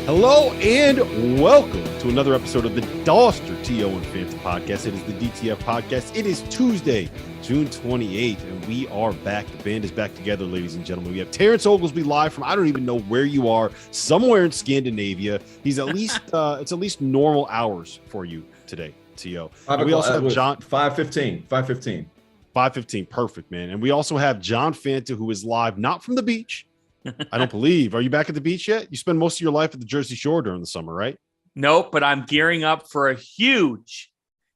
Hello and welcome to another episode of the Doster TO and Phantom Podcast. It is the DTF Podcast. It is Tuesday, June 28th, and we are back. The band is back together, ladies and gentlemen. We have Terrence Oglesby live from, I don't even know where you are, somewhere in Scandinavia. He's at least, it's at least normal hours for you today, TO. We also have John. 5:15, perfect, man. And we also have John Fanta, who is live, not from the beach. I don't believe. Are you back at the beach yet? You spend most of your life at the Jersey Shore during the summer, right? Nope, but I'm gearing up for a huge,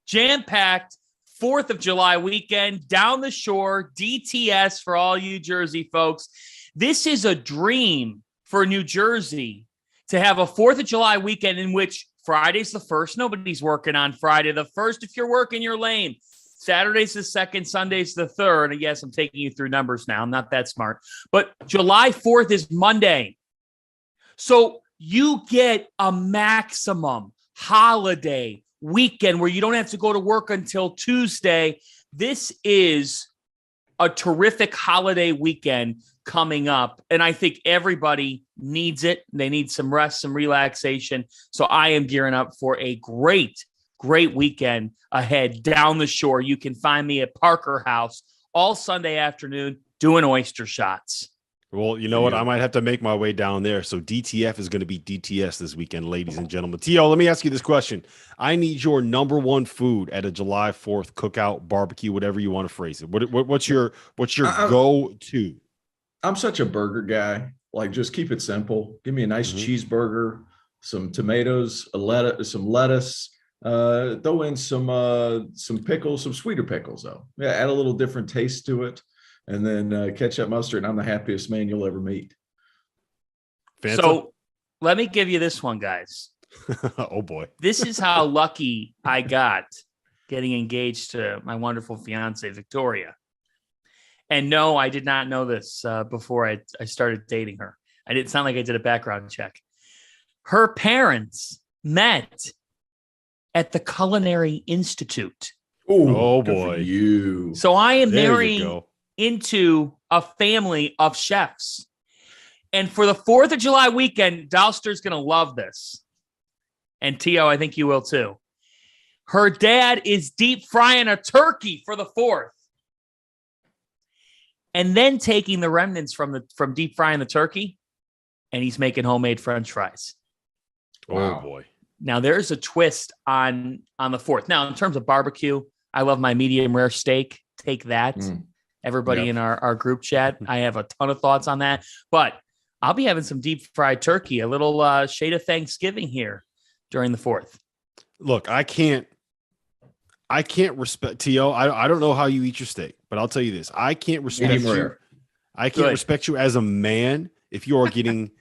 jam-packed 4th of July weekend down the shore, DTS for all you Jersey folks. This is a dream for New Jersey to have a 4th of July weekend in which Friday's the 1st. Nobody's working on Friday the 1st. If you're working, you're lame. Saturday's the 2nd, Sunday's the 3rd. And yes, I'm taking you through numbers now. I'm not that smart. But July 4th is Monday. So you get a maximum holiday weekend where you don't have to go to work until Tuesday. This is a terrific holiday weekend coming up. And I think everybody needs it. They need some rest, some relaxation. So I am gearing up for a great weekend ahead down the shore. You can find me at Parker House all Sunday afternoon doing oyster shots. Well, you know what? I might have to make my way down there. So DTF is going to be DTS this weekend, ladies and gentlemen. T.O., let me ask you this question. I need your number one food at a July 4th cookout, barbecue, whatever you want to phrase it. What's your go-to? I'm such a burger guy. Like, just keep it simple. Give me a nice cheeseburger, some tomatoes, some lettuce. Throw in some pickles, some sweeter pickles though. Yeah, add a little different taste to it, and then ketchup, mustard. And I'm the happiest man you'll ever meet. Fanta? So let me give you this one, guys. Oh boy, this is how lucky I got getting engaged to my wonderful fiance Victoria. And no, I did not know this before I started dating her. It's not like I did a background check. Her parents met at the Culinary Institute. Oh boy. You. So I am marrying into a family of chefs. And for the 4th of July weekend, Dalster's going to love this. And T.O., I think you will too. Her dad is deep frying a turkey for the 4th. And then taking the remnants from deep frying the turkey, and he's making homemade French fries. Wow. Oh boy. Now, there's a twist on the 4th. Now, in terms of barbecue, I love my medium rare steak. Take that. Everybody in our group chat, I have a ton of thoughts on that. But I'll be having some deep fried turkey, a little shade of Thanksgiving here during the 4th. Look, I can't respect T.O. I don't know how you eat your steak, but I'll tell you this. I can't respect you. I can't respect you as a man if you are getting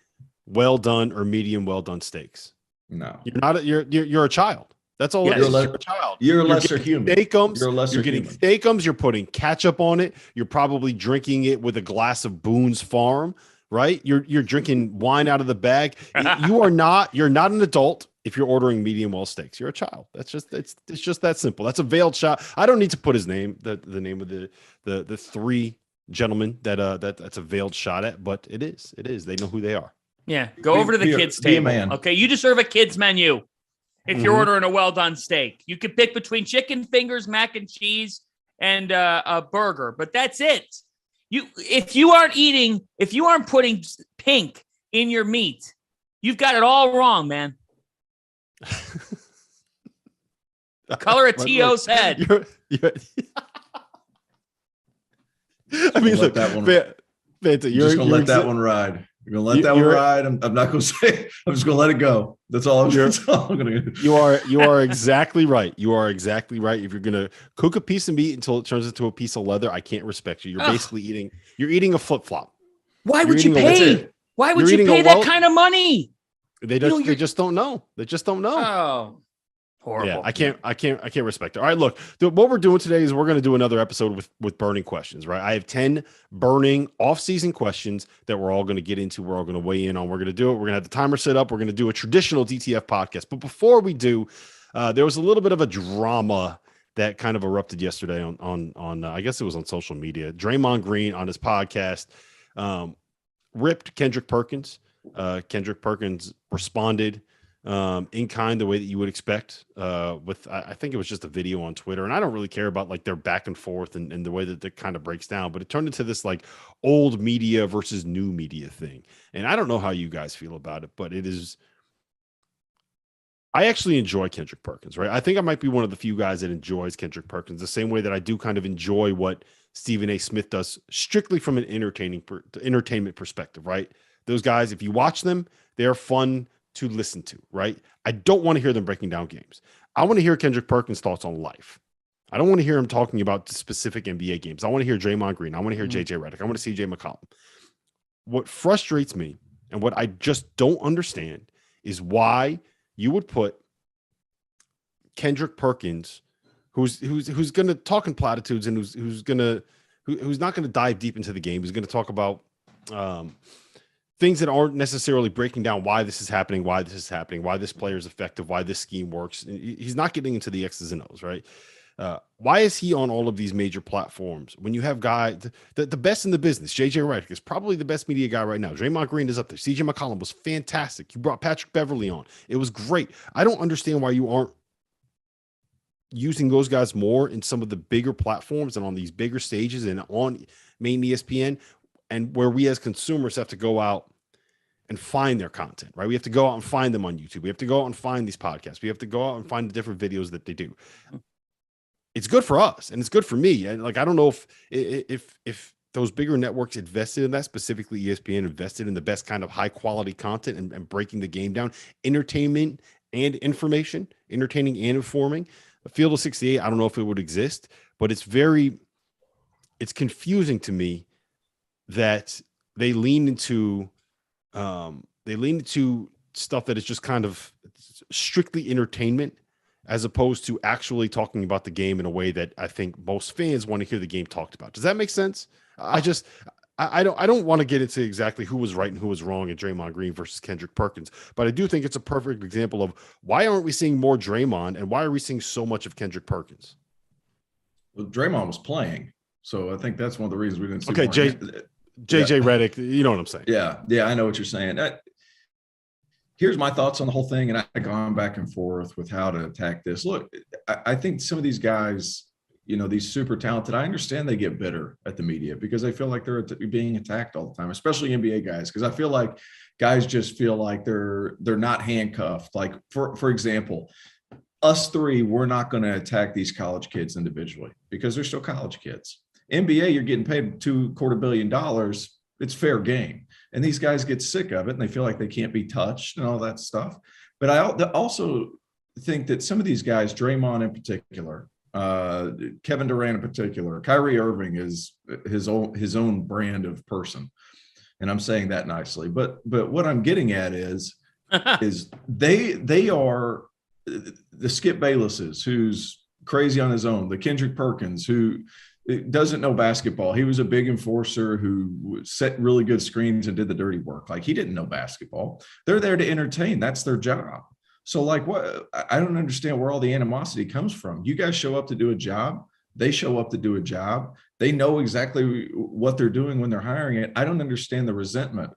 well done or medium well done steaks. No, you're not. You're a child. That's all. You're a child. You're a lesser human. Steakums. You're getting steakums. You're putting ketchup on it. You're probably drinking it with a glass of Boone's Farm, right? You're drinking wine out of the bag. You're not an adult if you're ordering medium well steaks. You're a child. That's just it's just that simple. That's a veiled shot. I don't need to put his name, the name of the three gentlemen that's a veiled shot at, but it is. They know who they are. Yeah, go over to the kids' table. Okay, you deserve a kids' menu if you're ordering a well-done steak. You can pick between chicken fingers, mac and cheese, and a burger, but that's it. If you aren't putting pink in your meat, you've got it all wrong, man. The color of T.O.'s head. I mean, look, Fanta, you're just gonna let that one ride. You're gonna let that one ride. I'm not gonna say. I'm just gonna let it go. That's all I'm gonna do. You are exactly right. You are exactly right. If you're gonna cook a piece of meat until it turns into a piece of leather, I can't respect you. You're basically eating a flip flop. Why would you pay? Why would you pay that kind of money? They just don't know. They just don't know. Oh, horrible. Yeah, I can't respect it. All right, look, what we're doing today is we're going to do another episode with burning questions, right? I have 10 burning off-season questions that we're all going to get into. We're all going to weigh in on. We're going to do it. We're going to have the timer set up. We're going to do a traditional DTF podcast. But before we do, there was a little bit of a drama that kind of erupted yesterday on I guess it was on social media. Draymond Green on his podcast ripped Kendrick Perkins Kendrick Perkins responded in kind the way that you would expect with, I think it was just a video on Twitter. And I don't really care about like their back and forth and the way that it kind of breaks down, but it turned into this like old media versus new media thing. And I don't know how you guys feel about it, but it is, I actually enjoy Kendrick Perkins, right? I think I might be one of the few guys that enjoys Kendrick Perkins the same way that I do kind of enjoy what Stephen A. Smith does strictly from an entertainment perspective, right? Those guys, if you watch them, they're fun to listen to, right? I don't want to hear them breaking down games. I want to hear Kendrick Perkins' thoughts on life. I don't want to hear him talking about specific NBA games. I want to hear Draymond Green. I want to hear JJ Redick. I want to see CJ McCollum. What frustrates me and what I just don't understand is why you would put Kendrick Perkins, who's going to talk in platitudes and who's not going to dive deep into the game, who's going to talk about things that aren't necessarily breaking down why this is happening, why this player is effective, why this scheme works. He's not getting into the X's and O's, right? Why is he on all of these major platforms when you have guys, the best in the business? JJ Redick is probably the best media guy right now. Draymond Green is up there. CJ McCollum was fantastic. You brought Patrick Beverly on. It was great. I don't understand why you aren't using those guys more in some of the bigger platforms and on these bigger stages and on main ESPN, and where we as consumers have to go out and find their content, right? We have to go out and find them on YouTube. We have to go out and find these podcasts. We have to go out and find the different videos that they do. It's good for us and it's good for me. And like, I don't know if those bigger networks invested in that, specifically ESPN invested in the best kind of high quality content and breaking the game down, entertainment and information, entertaining and informing. A Field of 68, I don't know if it would exist, but it's confusing to me that they lean into stuff that is just kind of strictly entertainment, as opposed to actually talking about the game in a way that I think most fans want to hear the game talked about. Does that make sense? I don't want to get into exactly who was right and who was wrong in Draymond Green versus Kendrick Perkins, but I do think it's a perfect example of why aren't we seeing more Draymond and why are we seeing so much of Kendrick Perkins? Well, Draymond was playing, so I think that's one of the reasons we didn't see. Okay, JJ Redick, you know what I'm saying? Yeah, I know what you're saying. Here's my thoughts on the whole thing, and I've gone back and forth with how to attack this. Look, I think some of these guys, these super talented, I understand they get bitter at the media because they feel like they're being attacked all the time, especially NBA guys, because I feel like guys just feel like they're not handcuffed. Like, for example, us three, we're not going to attack these college kids individually because they're still college kids. NBA, you're getting paid $250 million. It's fair game. And these guys get sick of it and they feel like they can't be touched and all that stuff. But I also think that some of these guys, Draymond in particular, Kevin Durant in particular, Kyrie Irving is his own brand of person. And I'm saying that nicely. But what I'm getting at is they are the Skip Baylesses, who's crazy on his own, the Kendrick Perkins, who doesn't know basketball. He was a big enforcer who set really good screens and did the dirty work. Like, he didn't know basketball. They're there to entertain. That's their job. So like, what, I don't understand where all the animosity comes from. You guys show up to do a job. They show up to do a job. They know exactly what they're doing when they're hiring it. I don't understand the resentment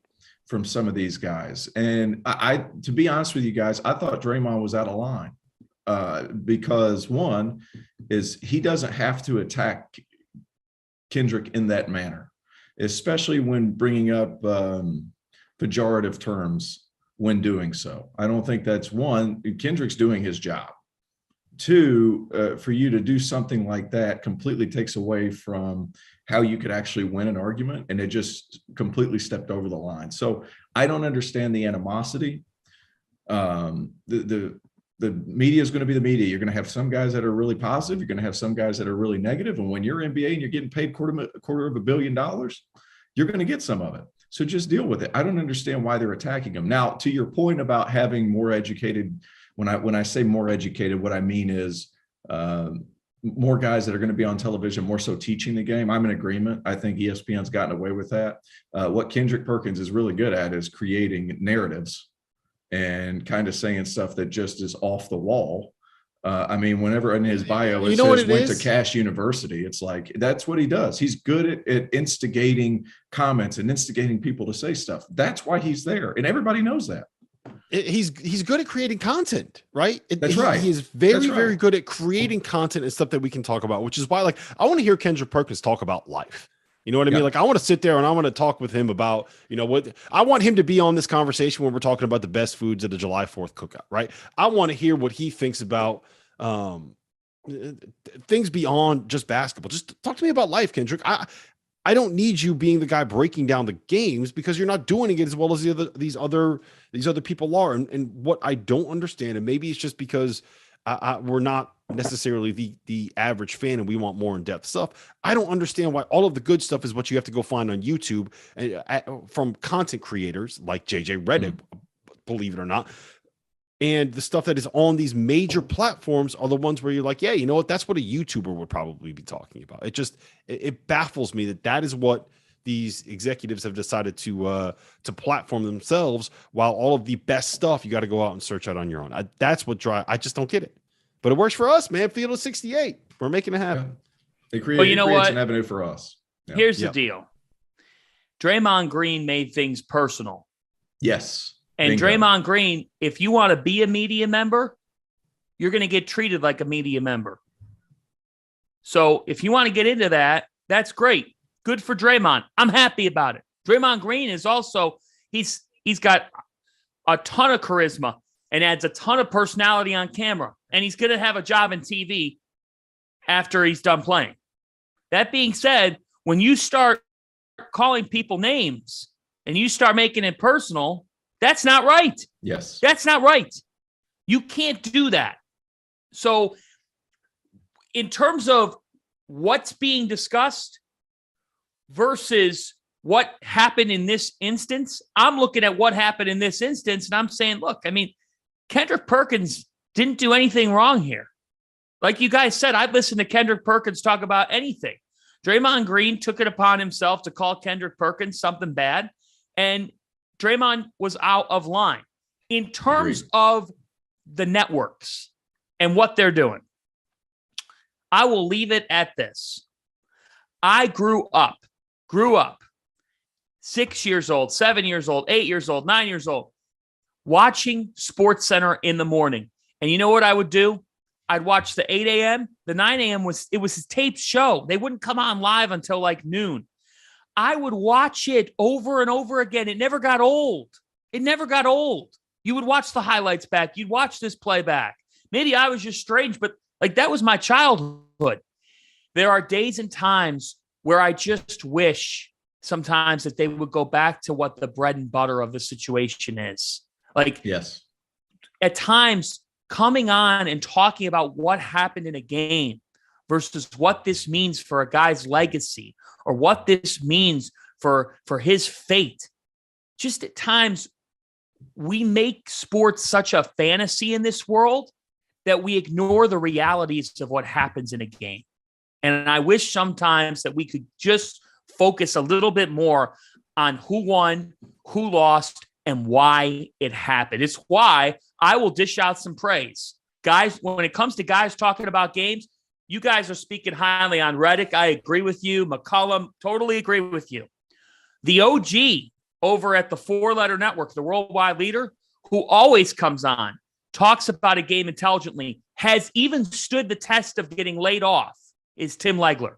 from some of these guys. And I to be honest with you guys, I thought Draymond was out of line because one is he doesn't have to attack Kendrick in that manner, especially when bringing up pejorative terms when doing so. I don't think that's one. Kendrick's doing his job. Two, for you to do something like that completely takes away from how you could actually win an argument, and it just completely stepped over the line. So I don't understand the animosity. The media is going to be the media. You're going to have some guys that are really positive. You're going to have some guys that are really negative. And when you're NBA and you're getting paid $250 million, you're going to get some of it. So just deal with it. I don't understand why they're attacking them. Now, to your point about having more educated, when I say more educated, what I mean is more guys that are going to be on television, more so teaching the game. I'm in agreement. I think ESPN's gotten away with that. What Kendrick Perkins is really good at is creating narratives and kind of saying stuff that just is off the wall. I mean, whenever in his bio it says went to Cash University, it's like that's what he does. He's good at instigating comments and instigating people to say stuff. That's why he's there, and everybody knows that. He's good at creating content, right? That's right. He is very good at creating content and stuff that we can talk about, which is why, like, I want to hear Kendrick Perkins talk about life. You know what I mean? Like, I want to sit there and I want to talk with him about, you know, what I want him to be on this conversation when we're talking about the best foods at the July 4th cookout, right? I want to hear what he thinks about things beyond just basketball. Just talk to me about life, Kendrick. I don't need you being the guy breaking down the games because you're not doing it as well as these other people are. And what I don't understand, and maybe it's just because we're not necessarily the average fan and we want more in-depth stuff. I don't understand why all of the good stuff is what you have to go find on YouTube from content creators like JJ Redick, believe it or not. And the stuff that is on these major platforms are the ones where you're like, yeah, you know what? That's what a YouTuber would probably be talking about. It baffles me that is what these executives have decided to platform themselves, while all of the best stuff you got to go out and search out on your own. That's what I just don't get it. But it works for us, man. Field of 68. We're making it happen. Yeah. It creates an avenue for us. Yeah. Here's the deal. Draymond Green made things personal. Yes. And bingo. Draymond Green, if you want to be a media member, you're going to get treated like a media member. So if you want to get into that, that's great. Good for Draymond. I'm happy about it. Draymond Green is also, he's got a ton of charisma and adds a ton of personality on camera. And he's going to have a job in TV after he's done playing. That being said, when you start calling people names and you start making it personal, that's not right. Yes. That's not right. You can't do that. So in terms of what's being discussed versus what happened in this instance, I'm looking at what happened in this instance and I'm saying, look, I mean, Kendrick Perkins didn't do anything wrong here. Like you guys said, I'd listen to Kendrick Perkins talk about anything. Draymond Green took it upon himself to call Kendrick Perkins something bad, and Draymond was out of line. In terms of the networks and what they're doing, I will leave it at this. I grew up 6 years old, 7 years old, 8 years old, 9 years old, watching SportsCenter in the morning. And you know what I would do? I'd watch the 8 a.m. The 9 a.m. was his taped show. They wouldn't come on live until like noon. I would watch it over and over again. It never got old. You would watch the highlights back. You'd watch this playback. Maybe I was just strange, but like that was my childhood. There are days and times where I just wish sometimes that they would go back to what the bread and butter of the situation is. Like, yes, at times coming on and talking about what happened in a game versus what this means for a guy's legacy or what this means for his fate. Just at times we make sports such a fantasy in this world that we ignore the realities of what happens in a game. And I wish sometimes that we could just focus a little bit more on who won, who lost, and why it happened. It's why I will dish out some praise. Guys, when it comes to guys talking about games, you guys are speaking highly on Redick. I agree with you. McCollum, totally agree with you. The OG over at the four-letter network, the worldwide leader, who always comes on, talks about a game intelligently, has even stood the test of getting laid off, is Tim Legler.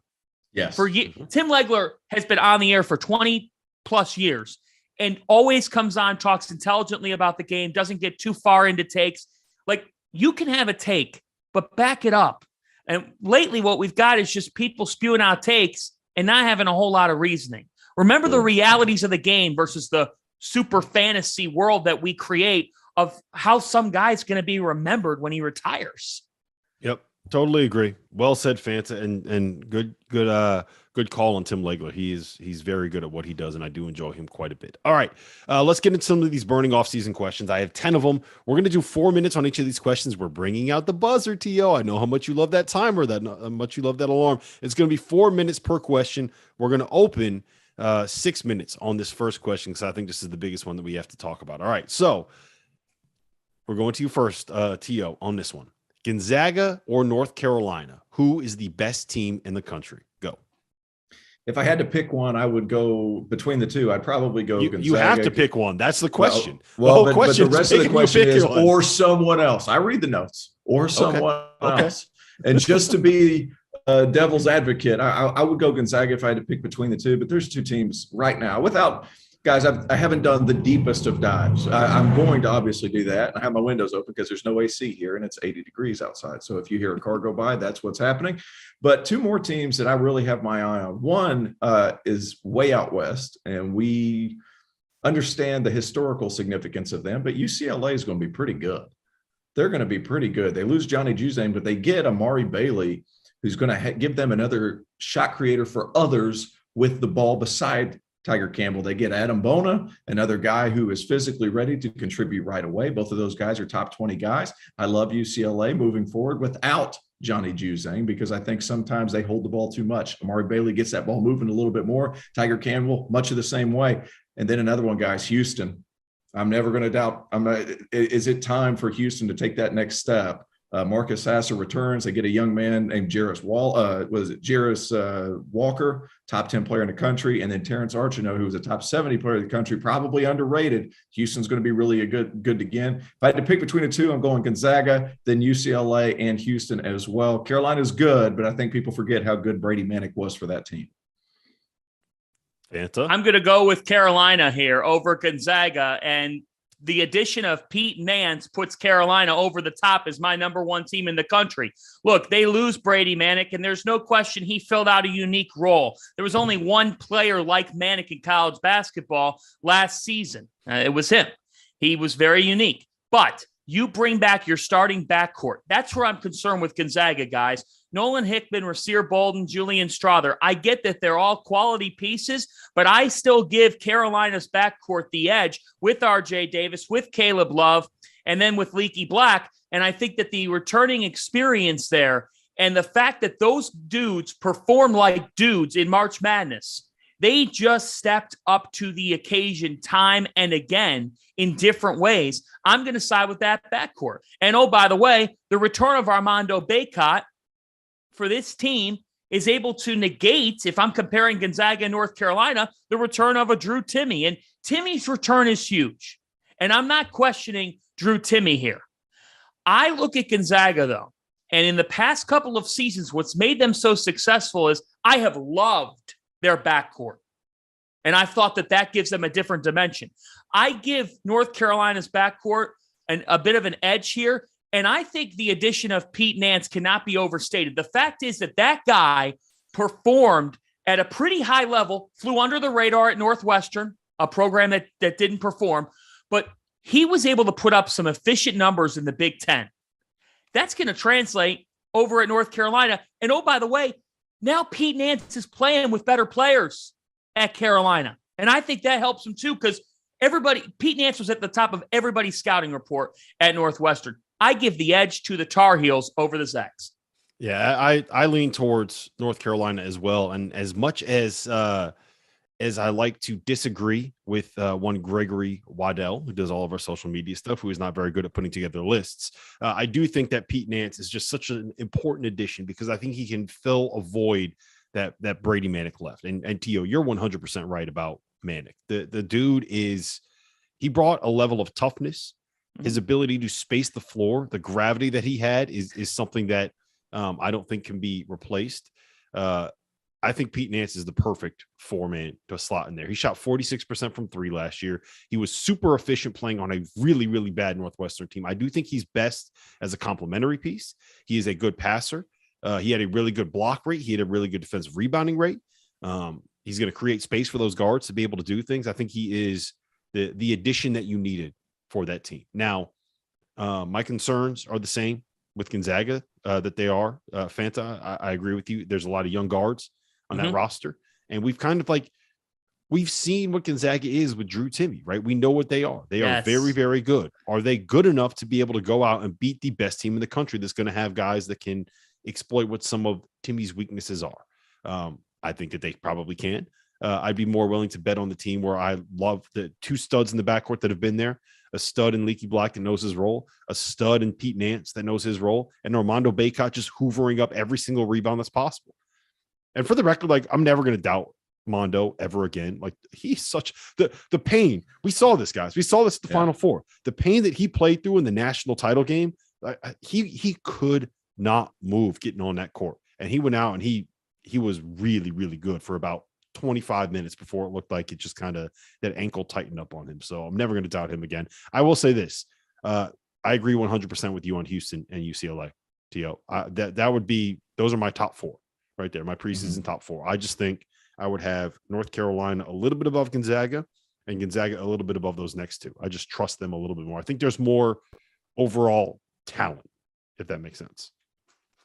Yes. Tim Legler has been on the air for 20 plus years and always comes on, talks intelligently about the game, doesn't get too far into takes. Like, you can have a take, but back it up. And lately what we've got is just people spewing out takes and not having a whole lot of reasoning. Remember the realities of the game versus the super fantasy world that we create of how some guy's going to be remembered when he retires. Yep. Totally agree. Well said, Fanta, and good call on Tim Legler. He's very good at what he does, and I do enjoy him quite a bit. All right, let's get into some of these burning off-season questions. I have 10 of them. We're going to do 4 minutes on each of these questions. We're bringing out the buzzer, T.O. I know how much you love that timer, how much you love that alarm. It's going to be 4 minutes per question. We're going to open 6 minutes on this first question because I think this is the biggest one that we have to talk about. All right, so we're going to you first, T.O., on this one. Gonzaga or North Carolina? Who is the best team in the country? Go. If I had to pick one, I would go between the two. I'd probably go Gonzaga. You have to pick one. That's the question. Well, the whole but the rest of the question is, one. or someone else. I read the notes, or someone else. And just to be devil's advocate, I would go Gonzaga if I had to pick between the two. But there's two teams right now. Without guys, I haven't done the deepest of dives. I'm going to obviously do that. I have my windows open because there's no AC here and it's 80 degrees outside. So if you hear a car go by, that's what's happening. But two more teams that I really have my eye on. One is way out west, and we understand the historical significance of them, but UCLA is going to be pretty good. They're going to be pretty good. They lose Johnny Juzang, but they get Amari Bailey, who's going to give them another shot creator for others with the ball beside Tiger Campbell. They get Adam Bona, another guy who is physically ready to contribute right away. Both of those guys are top 20 guys. I love UCLA moving forward without Johnny Juzang, because I think sometimes they hold the ball too much. Amari Bailey gets that ball moving a little bit more. Tiger Campbell, much of the same way. And then another one, guys, Houston. I'm never going to doubt. Is it time for Houston to take that next step? Marcus Sasser returns. They get a young man named Jarris Walker, top 10 player in the country, and then Terrence Archino, who was a top 70 player in the country, probably underrated. Houston's going to be really a good again. If I had to pick between the two, I'm going Gonzaga, then UCLA and Houston as well. Carolina's good, but I think people forget how good Brady Manick was for that team. I'm going to go with Carolina here over Gonzaga, and the addition of Pete Nance puts Carolina over the top as my number one team in the country. Look, they lose Brady Manick, and there's no question he filled out a unique role. There was only one player like Manick in college basketball last season. It was him. He was very unique. But you bring back your starting backcourt. That's where I'm concerned with Gonzaga, guys. Nolan Hickman, Rasir Bolden, Julian Strother. I get that they're all quality pieces, but I still give Carolina's backcourt the edge with RJ Davis, with Caleb Love, and then with Leaky Black. And I think that the returning experience there and the fact that those dudes perform like dudes in March Madness, they just stepped up to the occasion time and again in different ways. I'm going to side with that backcourt. And oh, by the way, the return of Armando Bacot for this team is able to negate, if I'm comparing Gonzaga and North Carolina, the return of a Drew Timme. And Timmy's return is huge. And I'm not questioning Drew Timme here. I look at Gonzaga, though, and in the past couple of seasons, what's made them so successful is I have loved their backcourt. And I thought that that gives them a different dimension. I give North Carolina's backcourt a bit of an edge here. And I think the addition of Pete Nance cannot be overstated. The fact is that that guy performed at a pretty high level, flew under the radar at Northwestern, a program that didn't perform, but he was able to put up some efficient numbers in the Big Ten. That's going to translate over at North Carolina. And oh, by the way, now Pete Nance is playing with better players at Carolina. And I think that helps him too, because Pete Nance was at the top of everybody's scouting report at Northwestern. I give the edge to the Tar Heels over the Zags. Yeah, I lean towards North Carolina as well. And as much as I like to disagree with one Gregory Waddell, who does all of our social media stuff, who is not very good at putting together lists, I do think that Pete Nance is just such an important addition because I think he can fill a void that Brady Manick left. And Tio, you're 100% right about Manick. The dude he brought a level of toughness. His ability to space the floor, the gravity that he had is something that I don't think can be replaced. I think Pete Nance is the perfect four-man to slot in there. He shot 46% from three last year. He was super efficient playing on a really, really bad Northwestern team. I do think he's best as a complementary piece. He is a good passer. He had a really good block rate. He had a really good defensive rebounding rate. He's going to create space for those guards to be able to do things. I think he is the addition that you needed for that team. Now, my concerns are the same with Gonzaga that they are. Fanta, I agree with you. There's a lot of young guards on that roster. And we've seen what Gonzaga is with Drew Timme, right? We know what they are. They are very, very good. Are they good enough to be able to go out and beat the best team in the country that's going to have guys that can exploit what some of Timmy's weaknesses are? I think that they probably can. I'd be more willing to bet on the team where I love the two studs in the backcourt that have been there. a stud in Leaky Black that knows his role, a stud in Pete Nance that knows his role, and Armando Bacot just hoovering up every single rebound that's possible. And for the record, like, I'm never going to doubt Mondo ever again. Like, he's such the pain. We saw this, guys. We saw this at the Final Four. The pain that he played through in the national title game. He could not move getting on that court, and he went out and he was really, really good for about 25 minutes before it looked like it just kind of that ankle tightened up on him. So I'm never going to doubt him again. I will say this: I agree 100% with you on Houston and UCLA. To that would be, those are my top 4 right there, my preseason top 4. I just think I would have North Carolina a little bit above Gonzaga and Gonzaga a little bit above those next 2. I just trust them a little bit more. I think there's more overall talent, if that makes sense.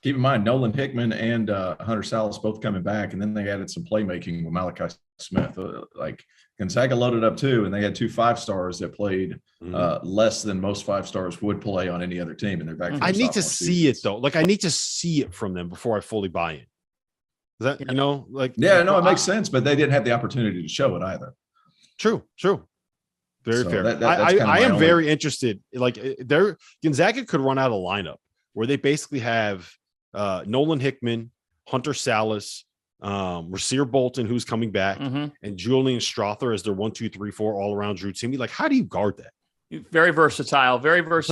Keep in mind, Nolan Hickman and Hunter Salas both coming back, and then they added some playmaking with Malachi Smith. Like, Gonzaga loaded up too, and they had 2 5-stars that played less than most 5-stars would play on any other team, and they're back. I need to see it though. Like, I need to see it from them before I fully buy in. Is that, it makes sense, but they didn't have the opportunity to show it either. True. Very fair. I am very interested. Like, Gonzaga could run out a lineup where they basically have Nolan Hickman, Hunter Salas, Rasir Bolton, who's coming back, and Julian Strother as their 1, 2, 3, 4 all around Drew Timmy. Like, how do you guard that? Very versatile.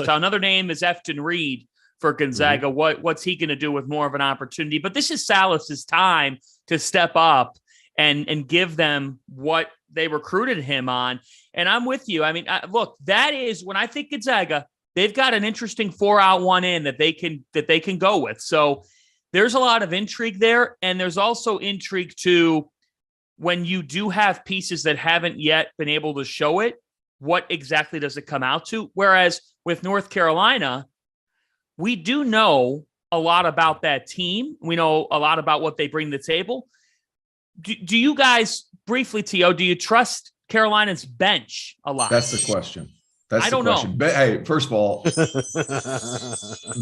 Another name is Efton Reed for Gonzaga. What's he going to do with more of an opportunity? But this is Salas's time to step up and give them what they recruited him on. And I'm with you. I mean, look, that is when I think Gonzaga, they've got an interesting 4 out, 1 in that they can go with. So there's a lot of intrigue there. And there's also intrigue too, when you do have pieces that haven't yet been able to show it, what exactly does it come out to? Whereas with North Carolina, we do know a lot about that team. We know a lot about what they bring to the table. Do you guys, briefly, T.O., do you trust Carolina's bench a lot? That's the question. I don't know. Hey, first of all,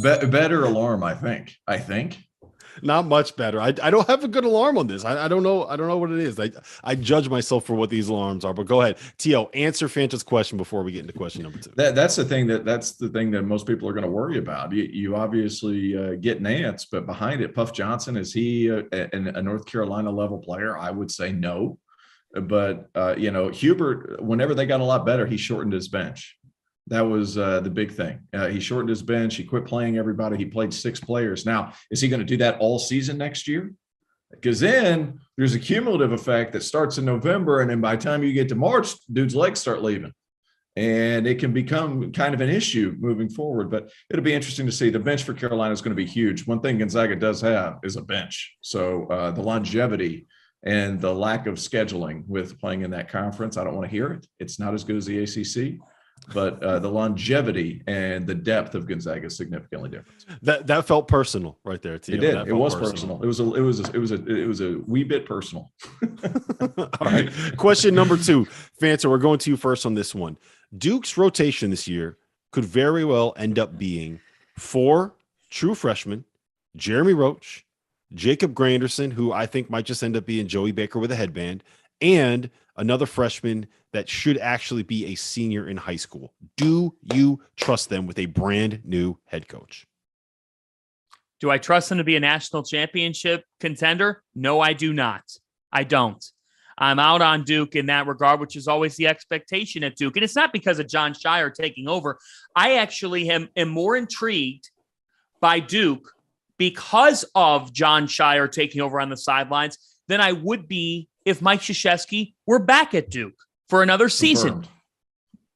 better alarm, I think. Not much better. I don't have a good alarm on this. I don't know. I don't know what it is. I judge myself for what these alarms are. But go ahead, T.O., answer Fanta's question before we get into question number 2. That's the thing that most people are going to worry about. You obviously get Nance, but behind it, Puff Johnson, is he a North Carolina level player? I would say no. But Hubert, whenever they got a lot better, he shortened his bench. That was the big thing. He shortened his bench. He quit playing everybody. He played 6 players. Now, is he going to do that all season next year? Because then there's a cumulative effect that starts in November, and then by the time you get to March, dude's legs start leaving. And it can become kind of an issue moving forward. But it'll be interesting to see. The bench for Carolina is going to be huge. One thing Gonzaga does have is a bench. So the longevity and the lack of scheduling with playing in that conference, I don't want to hear it. It's not as good as the ACC. But the longevity and the depth of Gonzaga is significantly different. That felt personal right there. It did. It was personal. It was a wee bit personal. All right. Question number 2, Fanta. We're going to you first on this one. Duke's rotation this year could very well end up being 4 true freshmen: Jeremy Roach, Jacob Grandison, who I think might just end up being Joey Baker with a headband, and another freshman that should actually be a senior in high school. Do you trust them with a brand new head coach? Do I trust them to be a national championship contender? No, I do not. I don't. I'm out on Duke in that regard, which is always the expectation at Duke. And it's not because of John Shire taking over. I actually am more intrigued by Duke because of John Shire taking over on the sidelines than I would be if Mike Krzyzewski were back at Duke for another season. Confirmed.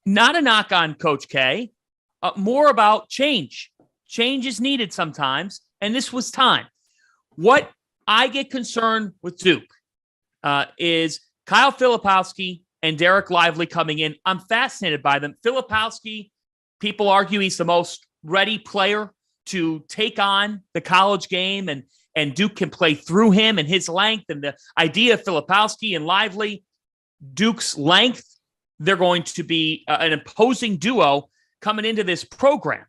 Not a knock on Coach K, more about change. Change is needed sometimes, and this was time. What I get concerned with Duke is Kyle Filipowski and Derek Lively coming in. I'm fascinated by them. Filipowski, people argue he's the most ready player to take on the college game, and Duke can play through him and his length, and the idea of Filipowski and Lively, Duke's length, they're going to be an imposing duo coming into this program.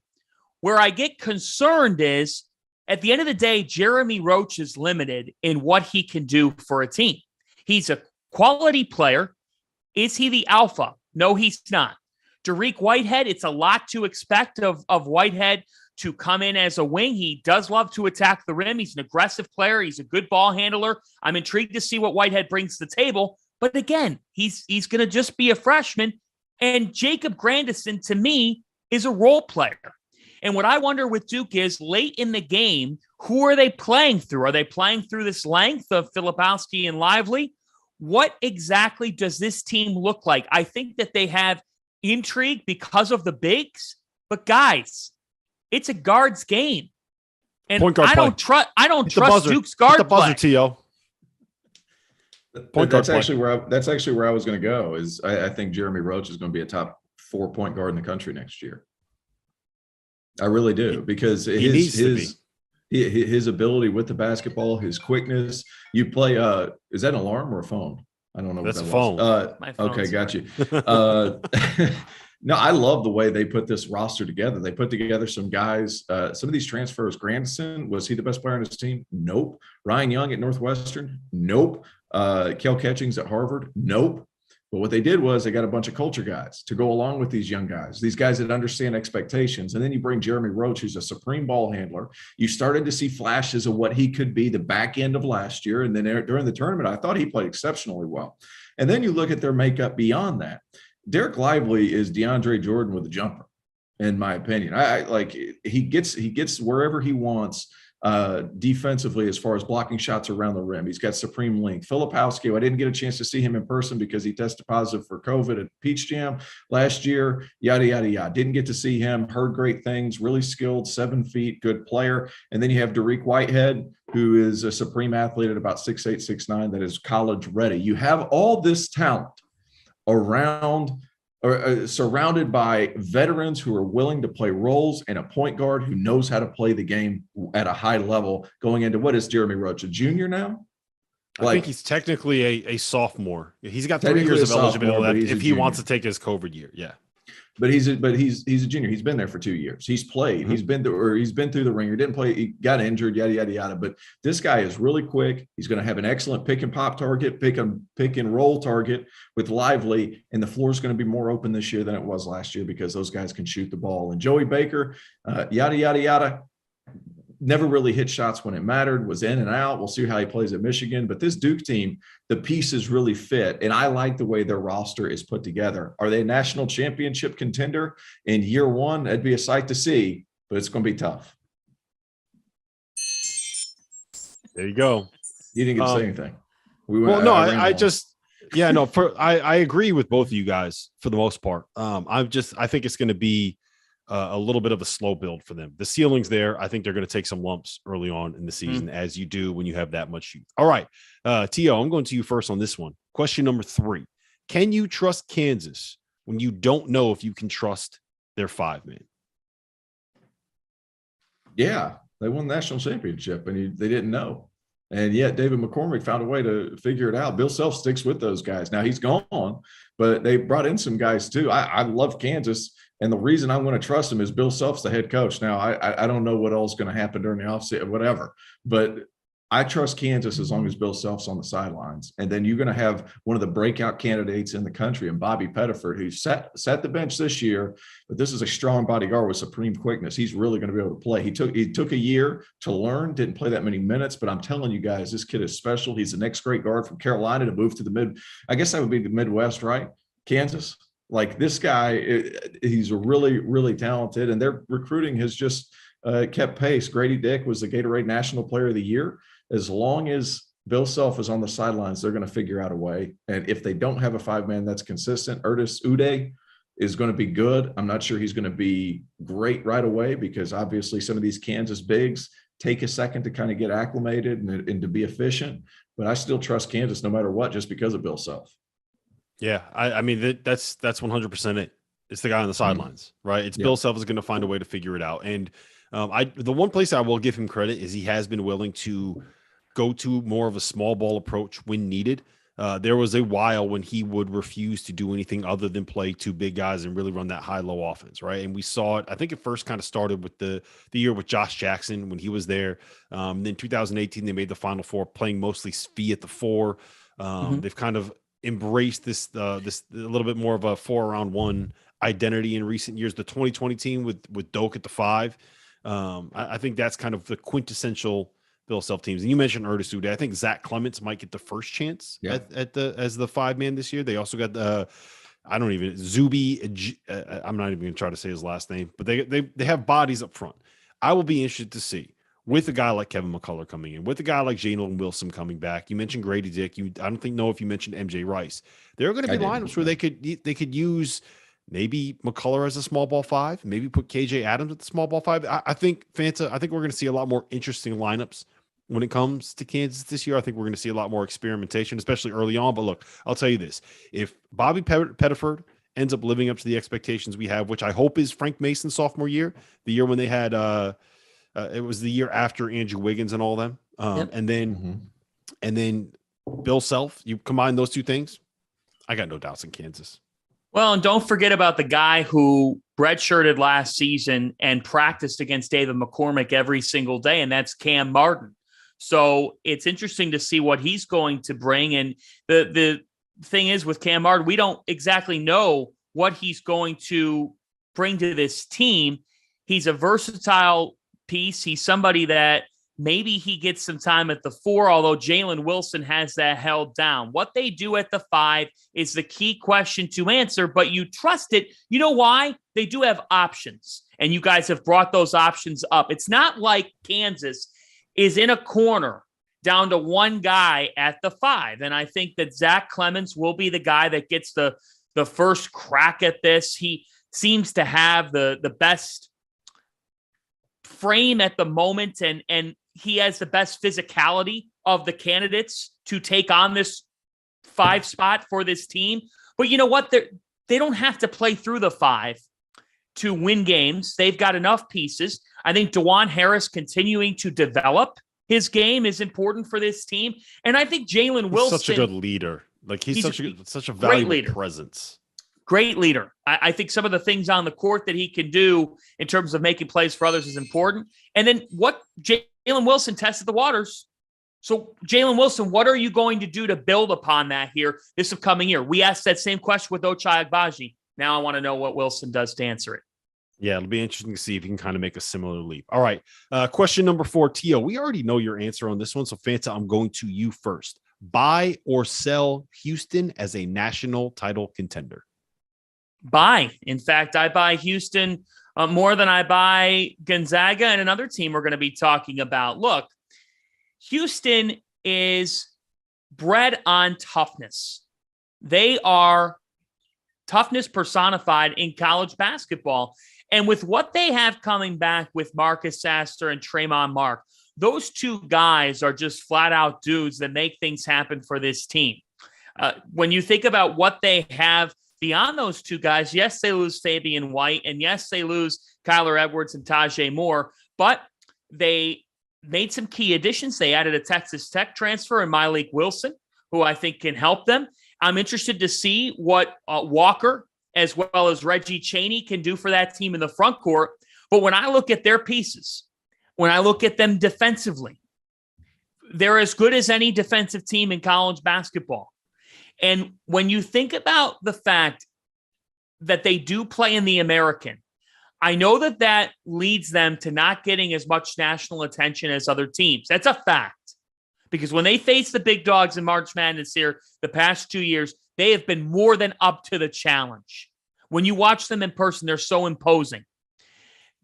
Where I get concerned is, at the end of the day, Jeremy Roach is limited in what he can do for a team. He's a quality player. Is he the alpha? No, he's not. Dariq Whitehead, it's a lot to expect of Whitehead to come in as a wing. He does love to attack the rim. He's an aggressive player. He's a good ball handler. I'm intrigued to see what Whitehead brings to the table. But again, he's going to just be a freshman. And Jacob Grandison, to me, is a role player. And what I wonder with Duke is late in the game, who are they playing through? Are they playing through this length of Filipowski and Lively? What exactly does this team look like? I think that they have intrigue because of the bigs, but guys, it's a guards game. And I don't trust Duke's guard play. T.O. That's actually where I was going to go. Is I think Jeremy Roach is going to be a top 4 point guard in the country next year. I really do, because his ability with the basketball, his quickness. You play. Is that an alarm or a phone? I don't know. That's what that a phone. Was. Okay, got you. No, I love the way they put this roster together. They put together some guys. Some of these transfers. Grandison, was he the best player on his team? Nope. Ryan Young at Northwestern? Nope. Kel Ketchings at Harvard? Nope. But what they did was they got a bunch of culture guys to go along with these young guys, these guys that understand expectations. And then you bring Jeremy Roach, who's a supreme ball handler. You started to see flashes of what he could be the back end of last year. And then during the tournament, I thought he played exceptionally well. And then you look at their makeup beyond that. Derek Lively is DeAndre Jordan with a jumper, in my opinion. I like he gets wherever he wants. Defensively, as far as blocking shots around the rim, he's got supreme length. Filipowski, I didn't get a chance to see him in person because he tested positive for COVID at Peach Jam last year. Yada yada yada. Didn't get to see him. Heard great things. Really skilled, 7 feet, good player. And then you have Dariq Whitehead, who is a supreme athlete at about 6'8", 6'9", that is college ready. You have all this talent around. Or surrounded by veterans who are willing to play roles, and a point guard who knows how to play the game at a high level going into, what is Jeremy Roach, a junior now? I think he's technically a sophomore. He's got 3 years of eligibility left if he wants to take his COVID year. Yeah. But he's a junior. He's been there for 2 years. He's played. Mm-hmm. He's been through the ringer. Didn't play. He got injured. Yada yada yada. But this guy is really quick. He's going to have an excellent pick and pop target, pick and roll target with Lively, and the floor is going to be more open this year than it was last year because those guys can shoot the ball. And Joey Baker, yada yada yada. Never really hit shots when it mattered, was in and out. We'll see how he plays at Michigan. But this Duke team, the pieces really fit. And I like the way their roster is put together. Are they a national championship contender in year one? That'd be a sight to see, but it's going to be tough. There you go. You didn't get to say anything. I agree with both of you guys for the most part. I think it's going to be a little bit of a slow build for them. The ceiling's there. I think they're going to take some lumps early on in the season, as you do when you have that much youth. All right, T.O., I'm going to you first on this one. Question number 3. Can you trust Kansas when you don't know if you can trust their 5-man? Yeah, they won the national championship, and they didn't know. And yet David McCormick found a way to figure it out. Bill Self sticks with those guys. Now he's gone, but they brought in some guys too. I love Kansas. And the reason I'm going to trust him is Bill Self's the head coach. Now, I don't know what else is going to happen during the offseason, whatever. But I trust Kansas as long as Bill Self's on the sidelines. And then you're going to have one of the breakout candidates in the country, and Bobby Pettiford, who sat the bench this year. But this is a strong body guard with supreme quickness. He's really going to be able to play. He took a year to learn, didn't play that many minutes. But I'm telling you guys, this kid is special. He's the next great guard from Carolina to move to the I guess that would be the Midwest, right? Kansas. Like this guy, he's really, really talented, and their recruiting has just kept pace. Grady Dick was the Gatorade National Player of the Year. As long as Bill Self is on the sidelines, they're going to figure out a way. And if they don't have a 5-man that's consistent, Erdis Uday is going to be good. I'm not sure he's going to be great right away because obviously some of these Kansas bigs take a second to kind of get acclimated and to be efficient. But I still trust Kansas no matter what, just because of Bill Self. Yeah, I mean that's 100% it. It's the guy on the sidelines, right? It's Bill Self is going to find a way to figure it out. And the one place I will give him credit is he has been willing to go to more of a small ball approach when needed. There was a while when he would refuse to do anything other than play 2 big guys and really run that high-low offense, right? And we saw it. I think it first kind of started with the year with Josh Jackson when he was there. Then 2018 they made the Final Four, playing mostly Svi at the 4. They've kind of embraced this this a little bit more of a 4-round-1 identity in recent years. The 2020 team with Doak at the 5. I think that's kind of the quintessential Bill Self teams. And you mentioned Ernest Uday. I think Zach Clements might get the first chance at the as the 5-man this year. They also got Zuby. I'm not even going to try to say his last name, but they have bodies up front. I will be interested to see with a guy like Kevin McCullough coming in, with a guy like Jalen Wilson coming back. You mentioned Grady Dick. I don't know if you mentioned MJ Rice. There are going to be lineups where they could use maybe McCullough as a small ball 5, maybe put KJ Adams at the small ball 5. I think Fanta. I think we're going to see a lot more interesting lineups when it comes to Kansas this year. I think we're going to see a lot more experimentation, especially early on. But look, I'll tell you this: if Bobby Pettiford ends up living up to the expectations we have, which I hope is Frank Mason's sophomore year, the year when they had it was the year after Andrew Wiggins and all them, and then Bill Self. You combine those two things, I got no doubts in Kansas. Well, and don't forget about the guy who redshirted last season and practiced against David McCormick every single day, and that's Cam Martin. So it's interesting to see what he's going to bring. And the thing is with Cam Martin, we don't exactly know what he's going to bring to this team. He's a versatile piece. He's somebody that maybe he gets some time at the 4, although Jalen Wilson has that held down. What they do at the 5 is the key question to answer, but you trust it. You know why? They do have options, and you guys have brought those options up. It's not like Kansas is in a corner down to one guy at the 5. And I think that Zach Clements will be the guy that gets the first crack at this. He seems to have the best frame at the moment, and he has the best physicality of the candidates to take on this 5 spot for this team. But you know what? They don't have to play through the 5 to win games. They've got enough pieces. I think DeJuan Harris continuing to develop his game is important for this team. And I think Jalen Wilson, such a good leader. Like he's such a valuable presence. Great leader. I think some of the things on the court that he can do in terms of making plays for others is important. And then what Jalen Wilson tested the waters. So Jalen Wilson, what are you going to do to build upon that here this upcoming year? We asked that same question with Ochai Agbaji. Now I want to know what Wilson does to answer it. Yeah, it'll be interesting to see if he can kind of make a similar leap. All right. Question number 4, Tio. We already know your answer on this one. So Fanta, I'm going to you first. Buy or sell Houston as a national title contender? Buy. In fact, I buy Houston more than I buy Gonzaga and another team we're going to be talking about. Look, Houston is bred on toughness. They are toughness personified in college basketball. And with what they have coming back with Marcus Sasser and Tremont Mark, those two guys are just flat out dudes that make things happen for this team. When you think about what they have beyond those two guys, yes, they lose Fabian White, and yes, they lose Kyler Edwards and Tajay Moore, but they made some key additions. They added a Texas Tech transfer in Myleik Wilson, who I think can help them. I'm interested to see what Walker as well as Reggie Chaney can do for that team in the front court. But when I look at their pieces, when I look at them defensively, they're as good as any defensive team in college basketball. And when you think about the fact that they do play in the American, I know that leads them to not getting as much national attention as other teams. That's a fact. Because when they face the big dogs in March Madness here the past 2 years, they have been more than up to the challenge. When you watch them in person, they're so imposing.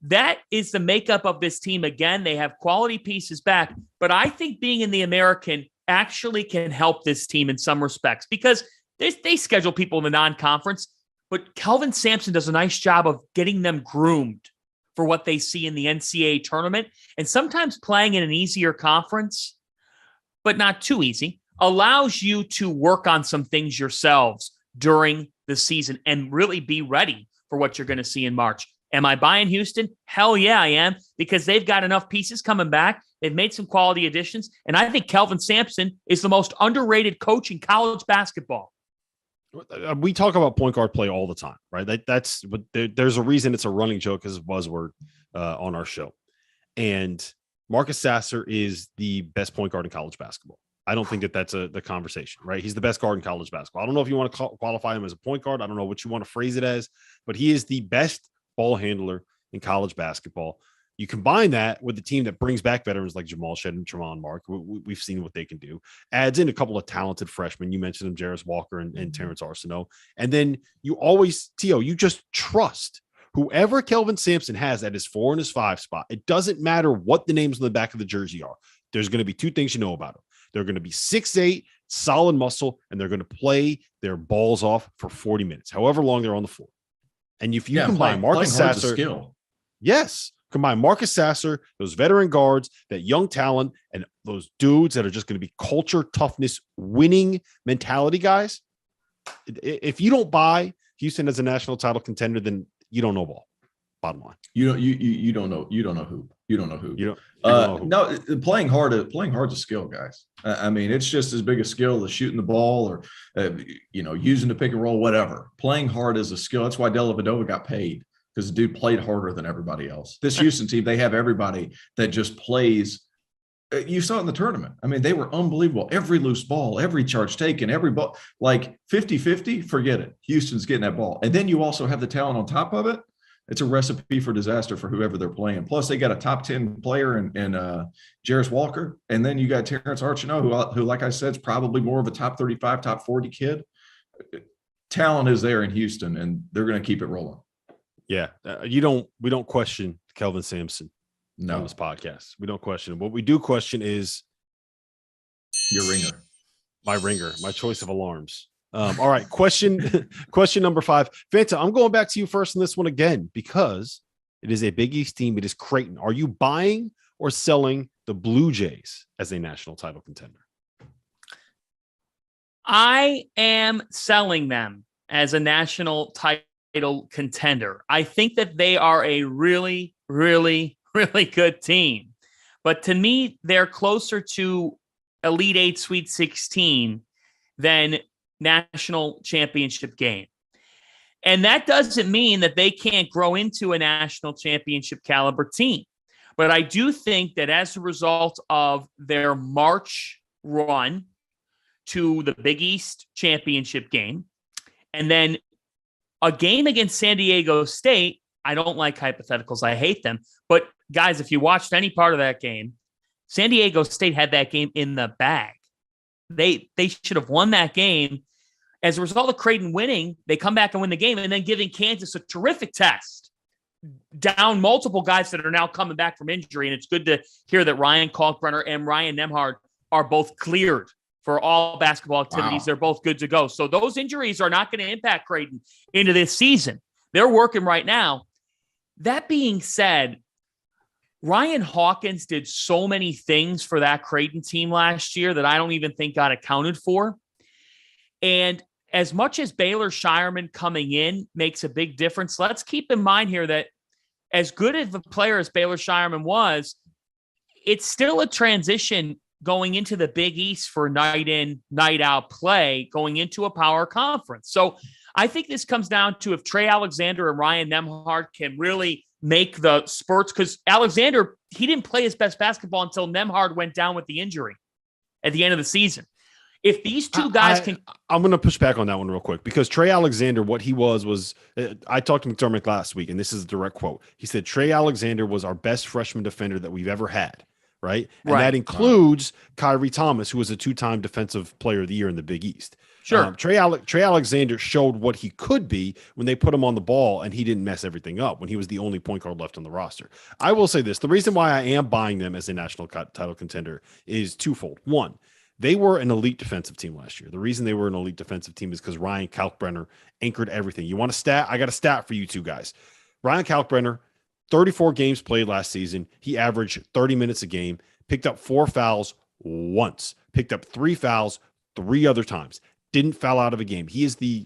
That is the makeup of this team. Again, they have quality pieces back, but I think being in the American actually can help this team in some respects because they schedule people in the non-conference, but Kelvin Sampson does a nice job of getting them groomed for what they see in the NCAA tournament. And sometimes playing in an easier conference, but not too easy, allows you to work on some things yourselves during the season and really be ready for what you're going to see in March. Am I buying Houston? Hell yeah, I am, because they've got enough pieces coming back. They've made some quality additions, and I think Kelvin Sampson is the most underrated coach in college basketball. We talk about point guard play all the time, right? But there's a reason it's a running joke as a buzzword on our show. And Marcus Sasser is the best point guard in college basketball. I don't think that that's the conversation, right? He's the best guard in college basketball. I don't know if you want to qualify him as a point guard. I don't know what you want to phrase it as, but he is the best ball handler in college basketball. You combine that with the team that brings back veterans like Jamal Shed and Tremont Mark. We've seen what they can do. Adds in a couple of talented freshmen. You mentioned them, Jarris Walker and Terrence Arsenault. And then you always, Tio, you just trust whoever Kelvin Sampson has at his 4 and his 5 spot. It doesn't matter what the names on the back of the jersey are. There's going to be two things you know about them. They're going to be 6'8", solid muscle, and they're going to play their balls off for 40 minutes, however long they're on the floor. And if you combine Marcus Sasser, combine Marcus Sasser, those veteran guards, that young talent, and those dudes that are just going to be culture, toughness, winning mentality guys. If you don't buy Houston as a national title contender, then you don't know ball. Bottom line, you don't know hoop. No, playing hard is a skill, guys. I mean, it's just as big a skill as shooting the ball or using the pick and roll, whatever. Playing hard is a skill. That's why Dellavedova got paid, because the dude played harder than everybody else. This Houston team, they have everybody that just plays. You saw it in the tournament. I mean, they were unbelievable. Every loose ball, every charge taken, every ball, like 50-50, forget it. Houston's getting that ball. And then you also have the talent on top of it. It's a recipe for disaster for whoever they're playing. Plus, they got a top 10 player in Jarris Walker. And then you got Terrence Arsenault, who, like I said, is probably more of a top 35, top 40 kid. Talent is there in Houston, and they're going to keep it rolling. Yeah. We don't question Kelvin Sampson on this podcast. We don't question him. What we do question is your ringer. My choice of alarms. All right. Question number 5. Fanta, I'm going back to you first in this one again, because it is a Big East team. It is Creighton. Are you buying or selling the Blue Jays as a national title contender? I am selling them as a national title contender. I think that they are a really, really, really good team. But to me, they're closer to Elite 8, Sweet 16 than national championship game. And that doesn't mean that they can't grow into a national championship caliber team. But I do think that as a result of their March run to the Big East championship game, and then a game against San Diego State, I don't like hypotheticals. I hate them. But guys, if you watched any part of that game, San Diego State had that game in the bag. They should have won that game. As a result of Creighton winning, they come back and win the game, and then giving Kansas a terrific test, down multiple guys that are now coming back from injury. And it's good to hear that Ryan Kalkbrenner and Ryan Nembhard are both cleared for all basketball activities. Wow. They're both good to go. So those injuries are not going to impact Creighton into this season. They're working right now. That being said, Ryan Hawkins did so many things for that Creighton team last year that I don't even think got accounted for. And as much as Baylor Shireman coming in makes a big difference, let's keep in mind here that as good of a player as Baylor Shireman was, it's still a transition going into the Big East for night in, night out play, going into a power conference. So I think this comes down to if Trey Alexander and Ryan Nembhard can really make the spurts, because Alexander, he didn't play his best basketball until Nembhard went down with the injury at the end of the season. If these two guys I'm going to push back on that one real quick, because Trey Alexander, what he was I talked to McDermott last week, and this is a direct quote. He said, Trey Alexander was our best freshman defender that we've ever had. Right. And that includes Kyrie Thomas, who was a 2-time defensive player of the year in the Big East. Sure. Trey Alexander showed what he could be when they put him on the ball, and he didn't mess everything up when he was the only point guard left on the roster. I will say this. The reason why I am buying them as a national title contender is twofold. One, they were an elite defensive team last year. The reason they were an elite defensive team is because Ryan Kalkbrenner anchored everything. You want a stat? I got a stat for you two guys. Ryan Kalkbrenner, 34 games played last season. He averaged 30 minutes a game, picked up 4 fouls once, picked up 3 fouls 3 other times, didn't foul out of a game. He is the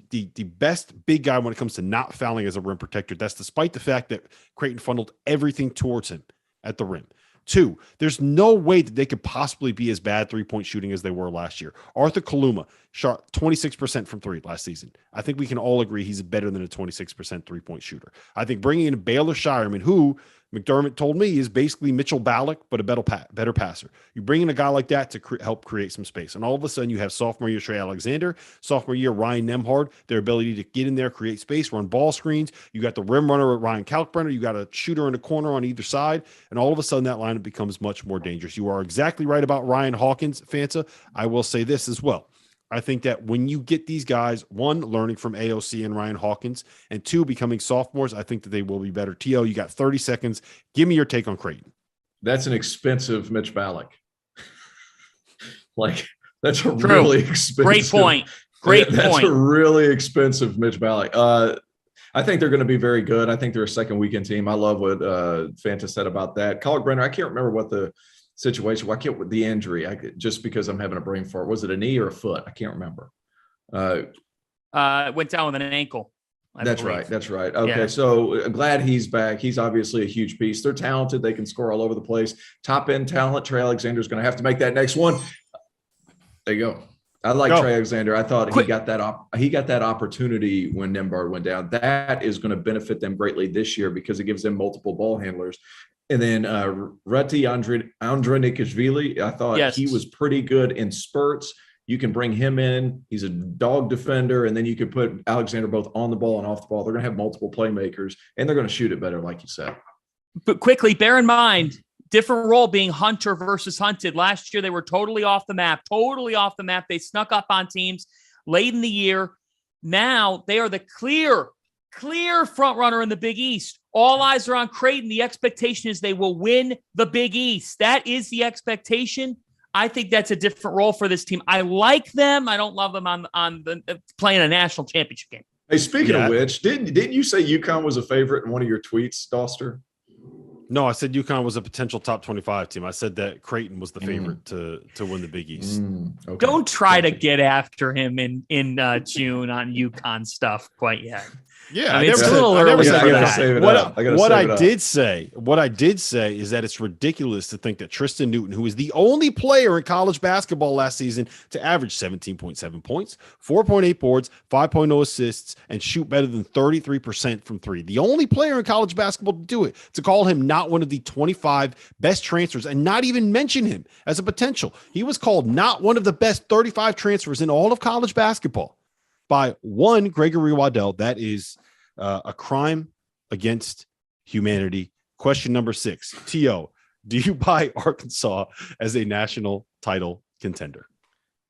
best big guy when it comes to not fouling as a rim protector. That's despite the fact that Creighton funneled everything towards him at the rim. 2, there's no way that they could possibly be as bad 3-point shooting as they were last year. Arthur Kaluma shot 26% from 3 last season. I think we can all agree he's better than a 26% 3-point shooter. I think bringing in Baylor Shireman, who McDermott told me is basically Mitchell Ballack, but a better passer. You bring in a guy like that to help create some space. And all of a sudden you have sophomore year Trey Alexander, sophomore year Ryan Nembhard, their ability to get in there, create space, run ball screens. You got the rim runner at Ryan Kalkbrenner. You got a shooter in the corner on either side. And all of a sudden that lineup becomes much more dangerous. You are exactly right about Ryan Hawkins, Fanta. I will say this as well. I think that when you get these guys, one, learning from AOC and Ryan Hawkins, and two, becoming sophomores, I think that they will be better. T.O., you got 30 seconds. Give me your take on Creighton. That's an expensive Mitch Ballack. Like, that's a really expensive. Great point. That's a really expensive Mitch Ballack. I think they're going to be very good. I think they're a second weekend team. I love what Fanta said about that. Kalkbrenner, I can't remember what the situation. Why can't with the injury? Just because I'm having a brain fart. Was it a knee or a foot? I can't remember. It went down with an ankle. That's right. Okay, yeah. So glad he's back. He's obviously a huge piece. They're talented. They can score all over the place. Top end talent. Trey Alexander's going to have to make that next one. There you go. I like Trey Alexander. I thought he got that opportunity when Nembhard went down. That is going to benefit them greatly this year because it gives them multiple ball handlers. And then Reti Andronikashvili, I thought he was pretty good in spurts. You can bring him in. He's a dog defender. And then you can put Alexander both on the ball and off the ball. They're going to have multiple playmakers, and they're going to shoot it better, like you said. But quickly, bear in mind, different role being hunter versus hunted. Last year, they were totally off the map. They snuck up on teams late in the year. Now they are the clear front runner in the Big East. All eyes are on Creighton. The expectation is they will win the Big East. That is the expectation. I think that's a different role for this team. I like them. I don't love them on the playing a national championship game. Hey, speaking of which, didn't you say UConn was a favorite in one of your tweets, Doster? No, I said UConn was a potential top 25 team. I said that Creighton was the favorite to win the Big East. Okay. Don't try to get after him in June on UConn stuff quite yet. Yeah, I mean, it's a little early for that. What I did say is that it's ridiculous to think that Tristan Newton, who is the only player in college basketball last season to average 17.7 points, 4.8 boards, 5.0 assists, and shoot better than 33% from three. The only player in college basketball to do it, to call him not one of the 25 best transfers and not even mention him as a potential. He was called not one of the best 35 transfers in all of college basketball by one Gregory Waddell. That is a crime against humanity. Question number 6, T.O., do you buy Arkansas as a national title contender?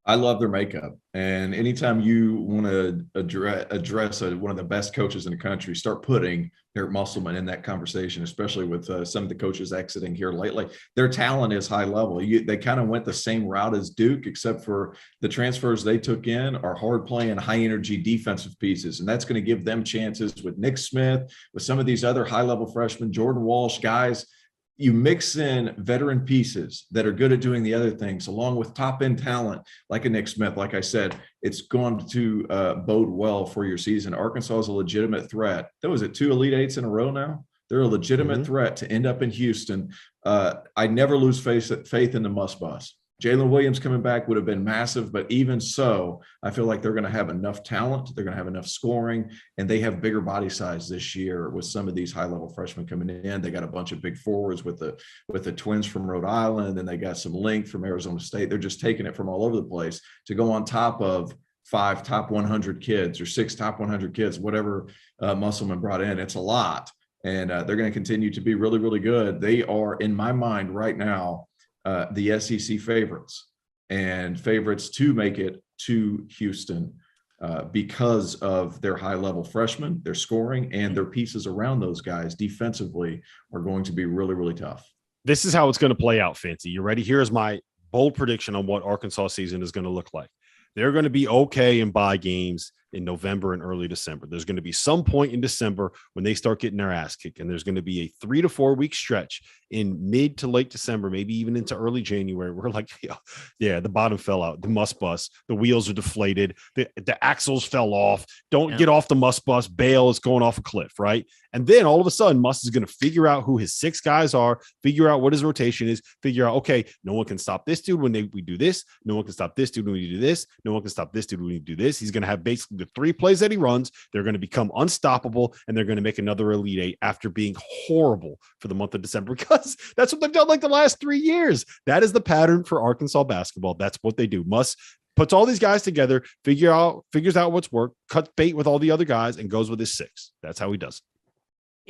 I love their makeup. And anytime you want to address one of the best coaches in the country, start putting Eric Musselman in that conversation, especially with some of the coaches exiting here lately. Their talent is high level. They kind of went the same route as Duke, except for the transfers they took in are hard playing, high energy defensive pieces. And that's going to give them chances with Nick Smith, with some of these other high level freshmen, Jordan Walsh, guys. You mix in veteran pieces that are good at doing the other things, along with top-end talent like a Nick Smith. Like I said, it's going to bode well for your season. Arkansas is a legitimate threat. That was it, 2 Elite Eights in a row now. They're a legitimate threat to end up in Houston. I never lose faith in the must bus. Jalen Williams coming back would have been massive, but even so, I feel like they're going to have enough talent, they're going to have enough scoring, and they have bigger body size this year with some of these high-level freshmen coming in. They got a bunch of big forwards with the twins from Rhode Island, and they got some length from Arizona State. They're just taking it from all over the place to go on top of 5 top 100 kids or 6 top 100 kids, whatever Musselman brought in. It's a lot, and they're going to continue to be really, really good. They are, in my mind right now, the SEC favorites and favorites to make it to Houston because of their high-level freshmen, their scoring, and their pieces around those guys defensively are going to be really, really tough. This is how it's going to play out, Fancy. You ready? Here's my bold prediction on what Arkansas season is going to look like. They're going to be okay in bye games in November and early December. There's going to be some point in December when they start getting their ass kicked, and there's going to be a 3 to 4 week stretch in mid to late December, maybe even into early January. We're like, yeah, the bottom fell out. The must bus, the wheels are deflated. The axles fell off. Don't get off the must bus. Bail is going off a cliff, right? And then all of a sudden, Muss is going to figure out who his 6 guys are, figure out what his rotation is, figure out, okay, no one can stop this dude when we do this. No one can stop this dude when we do this. No one can stop this dude when we do this. He's going to have basically the 3 plays that he runs, they're going to become unstoppable, and they're going to make another Elite Eight after being horrible for the month of December, because that's what they've done like the last 3 years. That is the pattern for Arkansas basketball. That's what they do. Muss puts all these guys together, figures out what's worked, cuts bait with all the other guys, and goes with his 6. That's how he does it.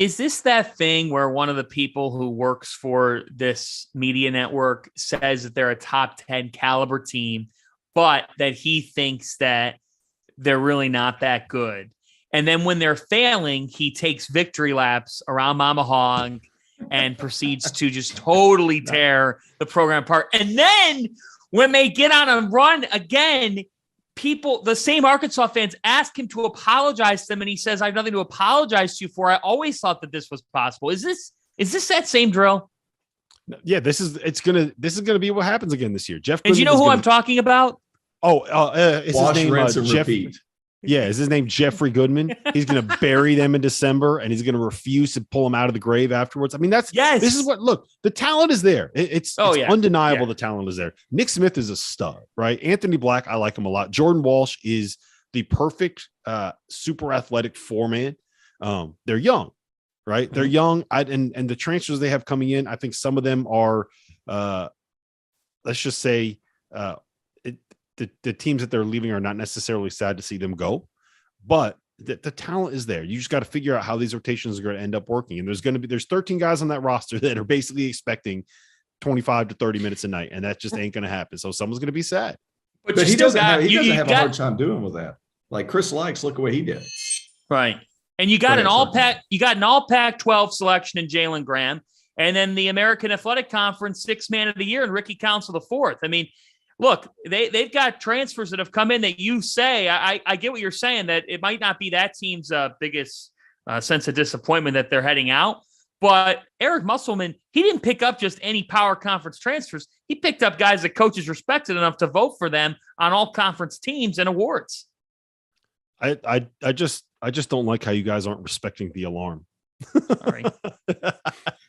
Is this that thing where one of the people who works for this media network says that they're a top 10 caliber team, but that he thinks that they're really not that good? And then when they're failing, he takes victory laps around Mama Hog and proceeds to just totally tear the program apart. And then when they get on a run again, people, the same Arkansas fans, ask him to apologize to them, and he says, "I have nothing to apologize to you for. I always thought that this was possible." Is this that same drill? Yeah, this is gonna be what happens again this year. Jeff, and do you know who I'm talking about? Is Wash, his name rinse, and Jeff? repeat. Yeah, is his name Jeffrey Goodman? He's going to bury them in December, and he's going to refuse to pull them out of the grave afterwards. I mean, this is what, look, the talent is there. It's undeniable. The talent is there. Nick Smith is a stud, right? Anthony Black, I like him a lot. Jordan Walsh is the perfect super athletic 4-man. They're young, right? Mm-hmm. They're young. And the transfers they have coming in, I think some of them are, let's just say, the teams that they're leaving are not necessarily sad to see them go, but the talent is there. You just got to figure out how these rotations are going to end up working. And there's 13 guys on that roster that are basically expecting 25 to 30 minutes a night, and that just ain't going to happen. So someone's going to be sad. But he doesn't have a hard time doing with that. Like Chris Likes, look at what he did. Right. And you got an all Pac-12 selection in Jalen Graham, and then the American Athletic Conference 6th man of the year and Ricky Council IV. I mean, look, they've got transfers that have come in that you say, I get what you're saying, that it might not be that team's biggest sense of disappointment that they're heading out. But Eric Musselman, he didn't pick up just any power conference transfers. He picked up guys that coaches respected enough to vote for them on all conference teams and awards. I just don't like how you guys aren't respecting the alarm. All right.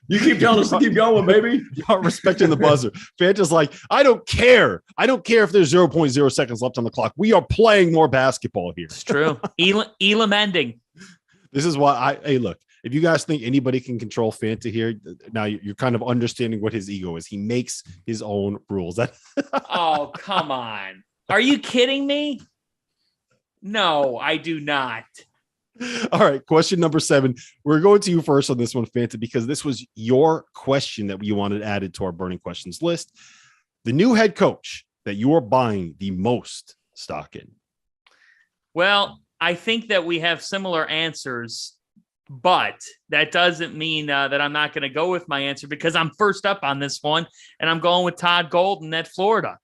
You keep telling us to keep going, baby. You aren't respecting the buzzer. Fanta's like, I don't care. I don't care if there's 0.0 seconds left on the clock. We are playing more basketball here. It's true. Elam ending. This is why look, if you guys think anybody can control Fanta here, now you're kind of understanding what his ego is. He makes his own rules. Oh, come on. Are you kidding me? No, I do not. All right, question number 7. We're going to you first on this one, Fanta, because this was your question that you wanted added to our burning questions list. The new head coach that you are buying the most stock in. Well, I think that we have similar answers, but that doesn't mean that I'm not going to go with my answer, because I'm first up on this one, and I'm going with Todd Golden at Florida.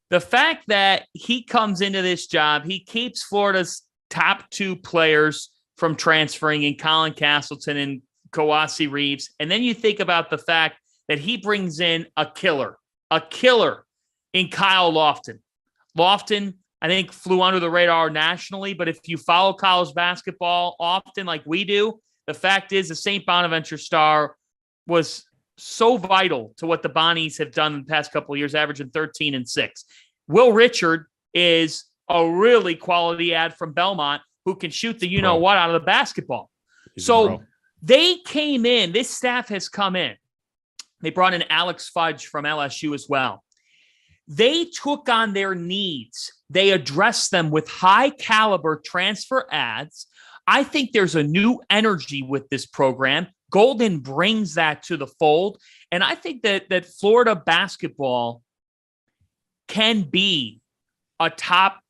The fact that he comes into this job, he keeps Florida's top 2 players from transferring in Colin Castleton and Kawasi Reeves. And then you think about the fact that he brings in a killer in Kyle Lofton. Lofton, I think, flew under the radar nationally, but if you follow college basketball often like we do, the fact is the St. Bonaventure star was so vital to what the Bonnies have done in the past couple of years, averaging 13 and 6. Will Richard is a really quality ad from Belmont who can shoot the you-know-what out of the basketball. So they came in. This staff has come in. They brought in Alex Fudge from LSU as well. They took on their needs. They addressed them with high-caliber transfer ads. I think there's a new energy with this program. Golden brings that to the fold. And I think that Florida basketball can be a top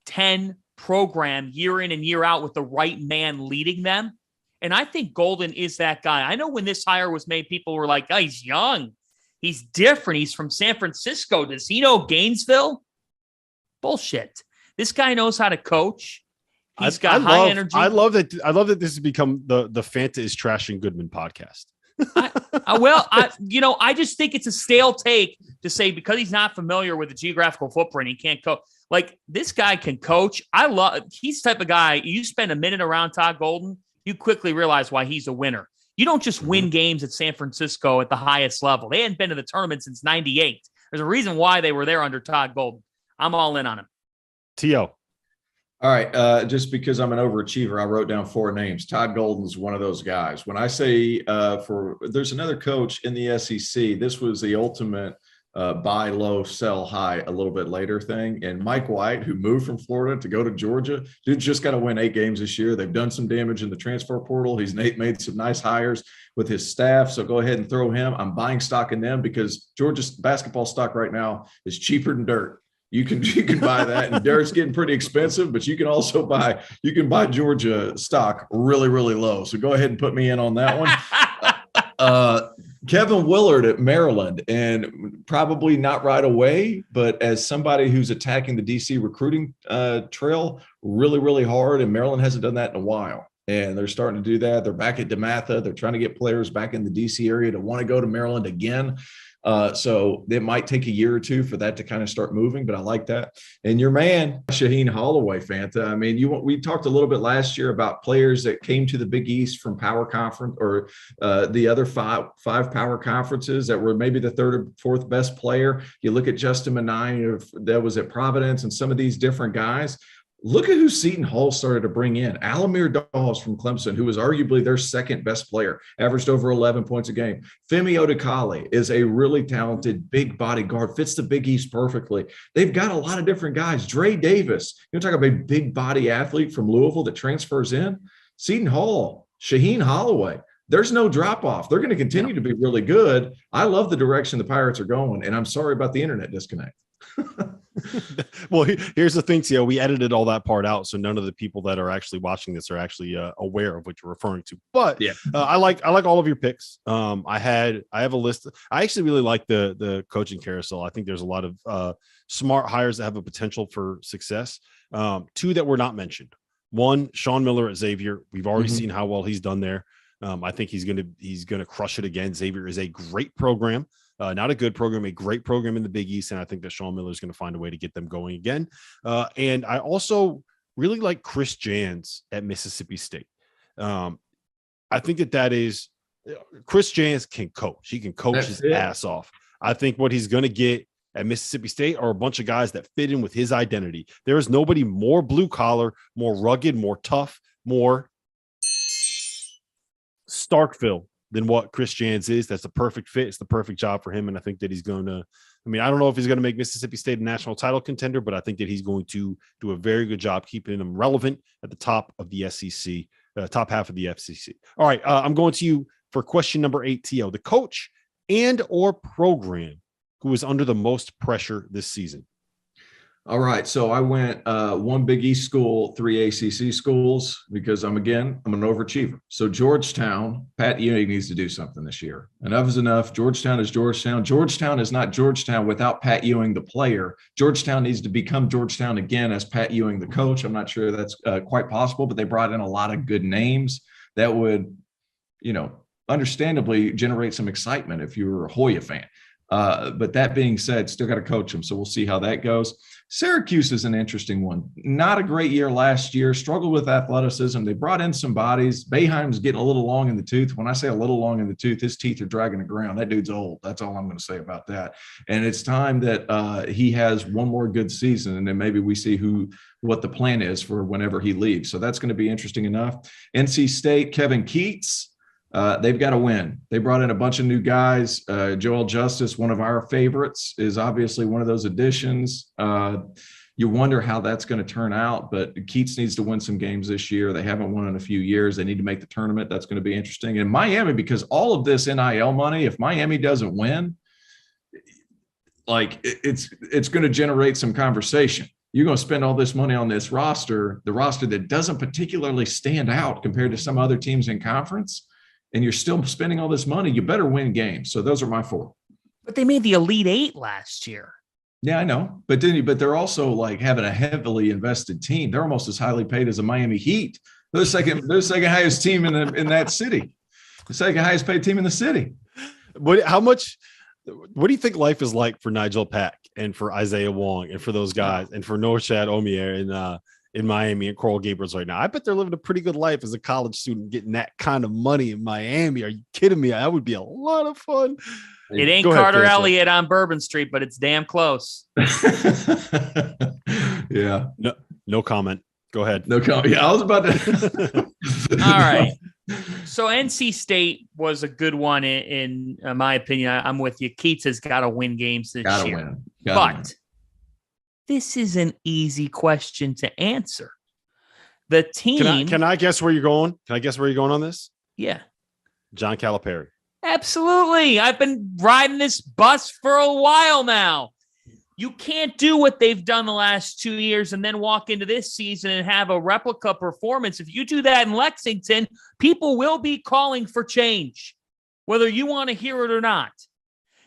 10 program year in and year out with the right man leading them. And I think Golden is that guy. I know when this hire was made, people were like, oh, he's young. He's different. He's from San Francisco. Does he know Gainesville? Bullshit. This guy knows how to coach. He's got high energy. I love that this has become the Fanta is trashing Goodman podcast. I just think it's a stale take to say because he's not familiar with the geographical footprint, he can't coach. Like, this guy can coach. He's the type of guy, you spend a minute around Todd Golden, you quickly realize why he's a winner. You don't just win games at San Francisco at the highest level. They hadn't been to the tournament since 98. There's a reason why they were there under Todd Golden. I'm all in on him. T.O. All right. Just because I'm an overachiever, I wrote down 4 names. Todd Golden's one of those guys. When I say there's another coach in the SEC, this was the ultimate buy low, sell high a little bit later thing. And Mike White, who moved from Florida to go to Georgia, dude just got to win 8 games this year. They've done some damage in the transfer portal. He's made some nice hires with his staff. So go ahead and throw him. I'm buying stock in them because Georgia's basketball stock right now is cheaper than dirt. You can buy that, and dirt's getting pretty expensive, but you can also buy Georgia stock really, really low. So go ahead and put me in on that one. Kevin Willard at Maryland, and probably not right away, but as somebody who's attacking the DC recruiting trail really, really hard, and Maryland hasn't done that in a while. And they're starting to do that. They're back at DeMatha. They're trying to get players back in the DC area to want to go to Maryland again. So it might take a year or two for that to kind of start moving, but I like that. And your man, Shaheen Holloway, Fanta. I mean, we talked a little bit last year about players that came to the Big East from power conference or the other five power conferences that were maybe the 3rd or 4th best player. You look at Justin Minaya that was at Providence and some of these different guys. Look at who Seton Hall started to bring in. Alamir Dawes from Clemson, who was arguably their 2nd best player, averaged over 11 points a game. Femi Odekale is a really talented big body guard, fits the Big East perfectly. They've got a lot of different guys. Dre Davis, you talk about a big body athlete from Louisville that transfers in. Seton Hall, Shaheen Holloway. There's no drop off. They're going to continue to be really good. I love the direction the Pirates are going, and I'm sorry about the internet disconnect. Well, here's the thing, Theo. We edited all that part out, so none of the people that are actually watching this are actually aware of what you're referring to. But yeah, I like all of your picks. I have a list. I actually really like the coaching carousel. I think there's a lot of smart hires that have a potential for success. 2 that were not mentioned. 1, Sean Miller at Xavier. We've already seen how well he's done there. I think he's gonna crush it again. Xavier is a great program. Not a good program, a great program in the Big East. And I think that Sean Miller is going to find a way to get them going again. And I also really like Chris Jans at Mississippi State. I think that is Chris Jans can coach. He can coach his ass off. I think what he's going to get at Mississippi State are a bunch of guys that fit in with his identity. There is nobody more blue collar, more rugged, more tough, more Starkville than what Chris Jans is. That's the perfect fit. It's the perfect job for him. And I think that he's going to, I don't know if he's going to make Mississippi State a national title contender, but I think that he's going to do a very good job keeping them relevant at the top of the SEC, top half of the FCC. All right. I'm going to you for question number 8, T.O. The coach and or program who is under the most pressure this season. All right. So I went 1 Big East school, 3 ACC schools, because I'm an overachiever. So Georgetown, Pat Ewing needs to do something this year. Enough is enough. Georgetown is Georgetown. Georgetown is not Georgetown without Pat Ewing, the player. Georgetown needs to become Georgetown again as Pat Ewing, the coach. I'm not sure that's quite possible, but they brought in a lot of good names that would, understandably generate some excitement if you were a Hoya fan. But that being said, still got to coach them. So we'll see how that goes. Syracuse is an interesting one. Not a great year last year, struggled with athleticism. They brought in some bodies. Boeheim's getting a little long in the tooth. When I say a little long in the tooth, his teeth are dragging the ground. That dude's old. That's all I'm going to say about that. And it's time that he has one more good season, and then maybe we see what the plan is for whenever he leaves. So that's going to be interesting enough. NC State, Kevin Keats. They've got to win. They brought in a bunch of new guys. Joel Justice, one of our favorites, is obviously one of those additions. You wonder how that's going to turn out, but Keats needs to win some games this year. They haven't won in a few years. They need to make the tournament. That's going to be interesting. And Miami, because all of this NIL money, if Miami doesn't win, it's going to generate some conversation. You're going to spend all this money on this roster, the roster that doesn't particularly stand out compared to some other teams in conference, and you're still spending all this money, you better win games. So those are my 4. But they made the Elite 8 last year. Yeah, I know. But they're also having a heavily invested team. They're almost as highly paid as the Miami Heat. They're the second highest team in that city. The second highest paid team in the city. What do you think life is like for Nigel Pack and for Isaiah Wong and for those guys and for Norchad Omier in Miami and Coral Gables right now? I bet they're living a pretty good life as a college student getting that kind of money in Miami. Are you kidding me? That would be a lot of fun. It ain't Carter Elliott on Bourbon Street, but it's damn close. Yeah. No comment. Go ahead. No comment. Yeah, I was about to. All right. So NC State was a good one in my opinion. I'm with you. Keats has got to win games this Gotta year. win. But this is an easy question to answer. The team. Can I guess where you're going? Can I guess where you're going on this? Yeah. John Calipari. Absolutely. I've been riding this bus for a while now. You can't do what they've done the last 2 years and then walk into this season and have a replica performance. If you do that in Lexington, people will be calling for change, whether you want to hear it or not.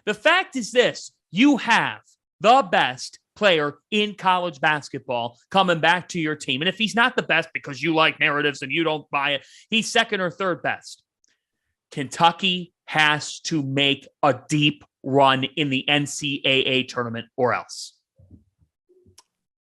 The fact is this: you have the best player in college basketball coming back to your team. And if he's not the best because you like narratives and you don't buy it, he's second or third best. Kentucky has to make a deep run in the NCAA tournament or else.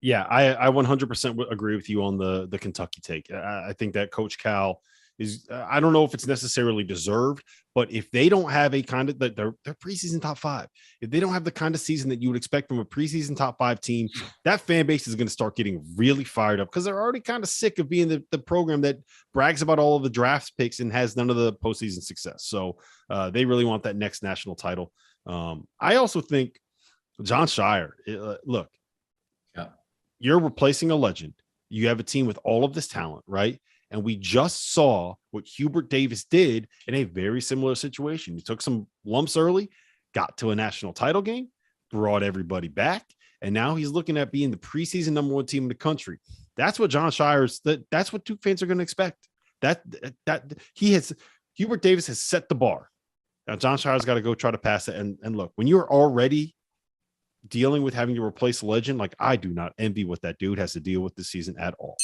Yeah, I 100% agree with you on the Kentucky take. I think that Coach Cal is, I don't know if it's necessarily deserved, but if they don't have a kind of, they're preseason top 5, if they don't have the kind of season that you would expect from a preseason top 5 team, that fan base is going to start getting really fired up because they're already kind of sick of being the program that brags about all of the draft picks and has none of the postseason success. So they really want that next national title. I also think John Shire, look, you're replacing a legend. You have a team with all of this talent, right? And we just saw what Hubert Davis did in a very similar situation. He took some lumps early, got to a national title game, brought everybody back, and now he's looking at being the preseason number 1 team in the country. That's what John Shire's. That's what Duke fans are going to expect. Hubert Davis has set the bar. Now John Shire's got to go try to pass it. And look, when you're already dealing with having to replace a legend, like, I do not envy what that dude has to deal with this season at all.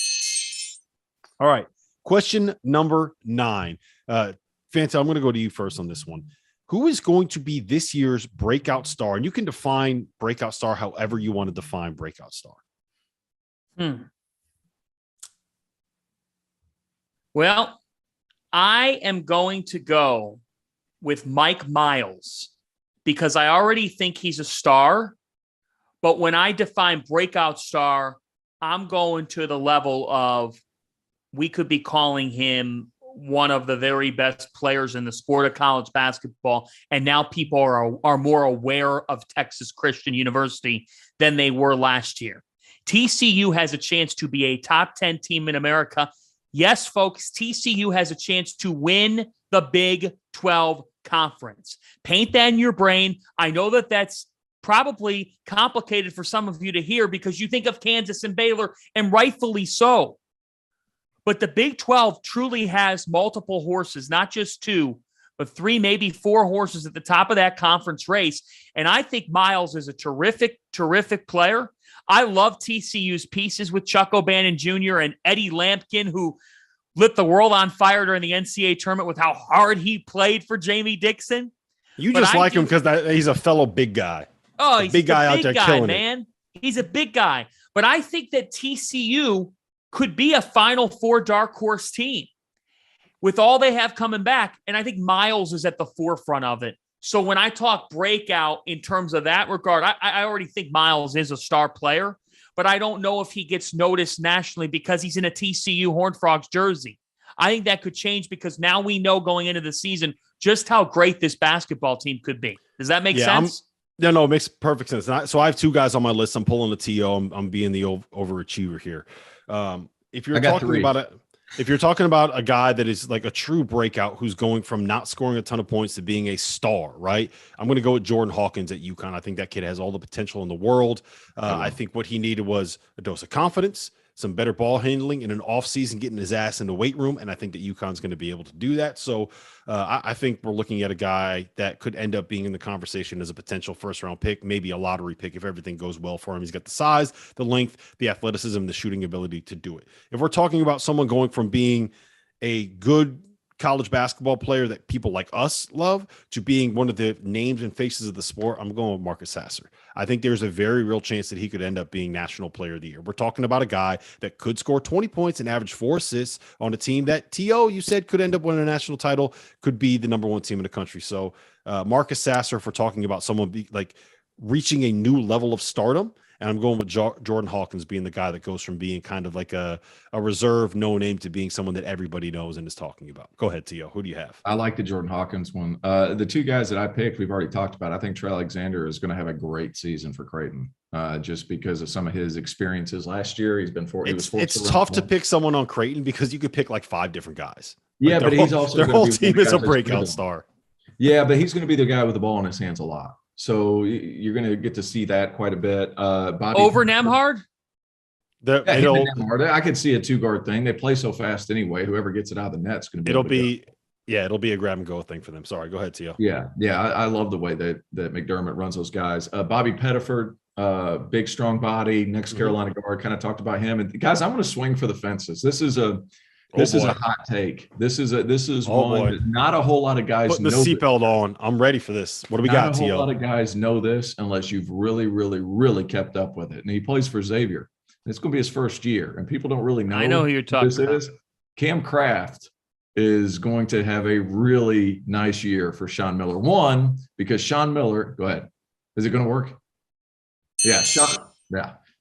All right. Question number 9. Fanta, I'm going to go to you first on this one. Who is going to be this year's breakout star? And you can define breakout star however you want to define breakout star. Well, I am going to go with Mike Miles because I already think he's a star. But when I define breakout star, I'm going to the level of, we could be calling him one of the very best players in the sport of college basketball. And now people are more aware of Texas Christian University than they were last year. TCU has a chance to be a top 10 team in America. Yes, folks, TCU has a chance to win the Big 12 conference. Paint that in your brain. I know that that's probably complicated for some of you to hear because you think of Kansas and Baylor, and rightfully so. But the Big 12 truly has multiple horses, not just 2, but 3, maybe 4 horses at the top of that conference race. And I think Miles is a terrific, terrific player. I love TCU's pieces with Chuck O'Bannon Jr. and Eddie Lampkin, who lit the world on fire during the NCAA tournament with how hard he played for Jamie Dixon. You just like him because he's a fellow big guy. Oh, he's a big guy out there killing man. It. He's a big guy. But I think that TCU could be a Final Four dark horse team with all they have coming back. And I think Miles is at the forefront of it. So when I talk breakout in terms of that regard, I already think Miles is a star player, but I don't know if he gets noticed nationally because he's in a TCU Horned Frogs jersey. I think that could change because now we know going into the season just how great this basketball team could be. Does that make sense? No, it makes perfect sense. So I have 2 guys on my list. I'm pulling the TO. I'm being the overachiever here. If you're talking about a guy that is like a true breakout who's going from not scoring a ton of points to being a star, right? I'm going to go with Jordan Hawkins at UConn. I think that kid has all the potential in the world. I think what he needed was a dose of confidence, some better ball handling, in an offseason getting his ass in the weight room. And I think that UConn's going to be able to do that. So I think we're looking at a guy that could end up being in the conversation as a potential first-round pick, maybe a lottery pick if everything goes well for him. He's got the size, the length, the athleticism, the shooting ability to do it. If we're talking about someone going from being a good college basketball player that people like us love to being one of the names and faces of the sport, I'm going with Marcus Sasser. I think there's a very real chance that he could end up being National Player of the Year. We're talking about a guy that could score 20 points and average 4 assists on a team that, T.O., you said could end up winning a national title, could be the number 1 team in the country. So Marcus Sasser, if we're talking about someone like reaching a new level of stardom and I'm going with Jordan Hawkins being the guy that goes from being kind of like a reserve, no name to being someone that everybody knows and is talking about. Go ahead, T.O. Who do you have? I like the Jordan Hawkins one. The two guys that I picked, we've already talked about. I think Trey Alexander is going to have a great season for Creighton, just because of some of his experiences last year. It's tough to pick someone on Creighton because you could pick like 5 different guys. Yeah, but he's also their whole team is a breakout star. Yeah, but he's going to be the guy with the ball in his hands a lot. So you're going to get to see that quite a bit. Bobby over Nembhard? I could see a 2-guard thing. They play so fast anyway. Whoever gets it out of the net's going to be. It'll be a grab and go thing for them. Sorry, go ahead, Tio. Yeah. I love the way that McDermott runs those guys. Bobby Pettiford, big, strong body, next Carolina guard. Kind of talked about him. And guys, I'm going to swing for the fences. This is a hot take. This is one that not a whole lot of guys putting the seatbelt on. I'm ready for this. What do we got, Tio? Not a whole lot of guys know this unless you've really, really, really kept up with it. And he plays for Xavier. It's going to be his first year, and people don't really know. I know who you're talking about. Cam Kraft is going to have a really nice year for Sean Miller. One, because Sean Miller, go ahead. Is it going to work? Yeah,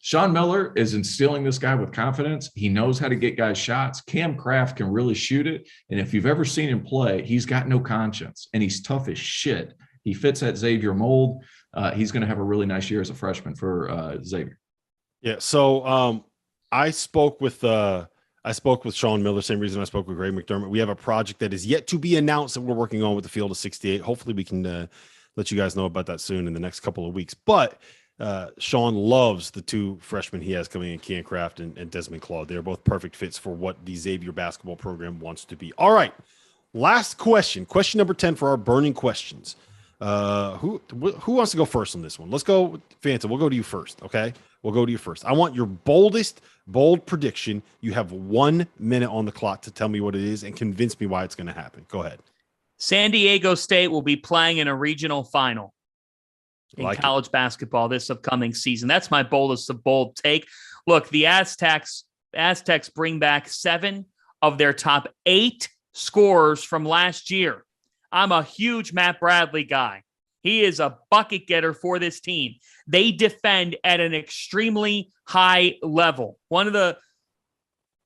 Sean Miller is instilling this guy with confidence. He knows how to get guys shots. Cam Kraft can really shoot it. And if you've ever seen him play, he's got no conscience, and he's tough as shit. He fits that Xavier mold. He's going to have a really nice year as a freshman for Xavier. Yeah. So I spoke with Sean Miller, same reason I spoke with Greg McDermott. We have a project that is yet to be announced that we're working on with the Field of 68. Hopefully we can let you guys know about that soon in the next couple of weeks. But Sean loves the 2 freshmen he has coming in, Cam Kraft and Desmond Claude. They're both perfect fits for what the Xavier basketball program wants to be. All right. Last question. Question number 10 for our burning questions. Who wants to go first on this one? Let's go, Fanta. We'll go to you first. Okay. We'll go to you first. I want your bold prediction. You have 1 minute on the clock to tell me what it is and convince me why it's going to happen. Go ahead. San Diego State will be playing in a regional final in college basketball this upcoming season. That's my boldest of bold take. Look, the Aztecs bring back 7 of their top 8 scorers from last year. I'm a huge Matt Bradley guy. He is a bucket getter for this team. They defend at an extremely high level. One of the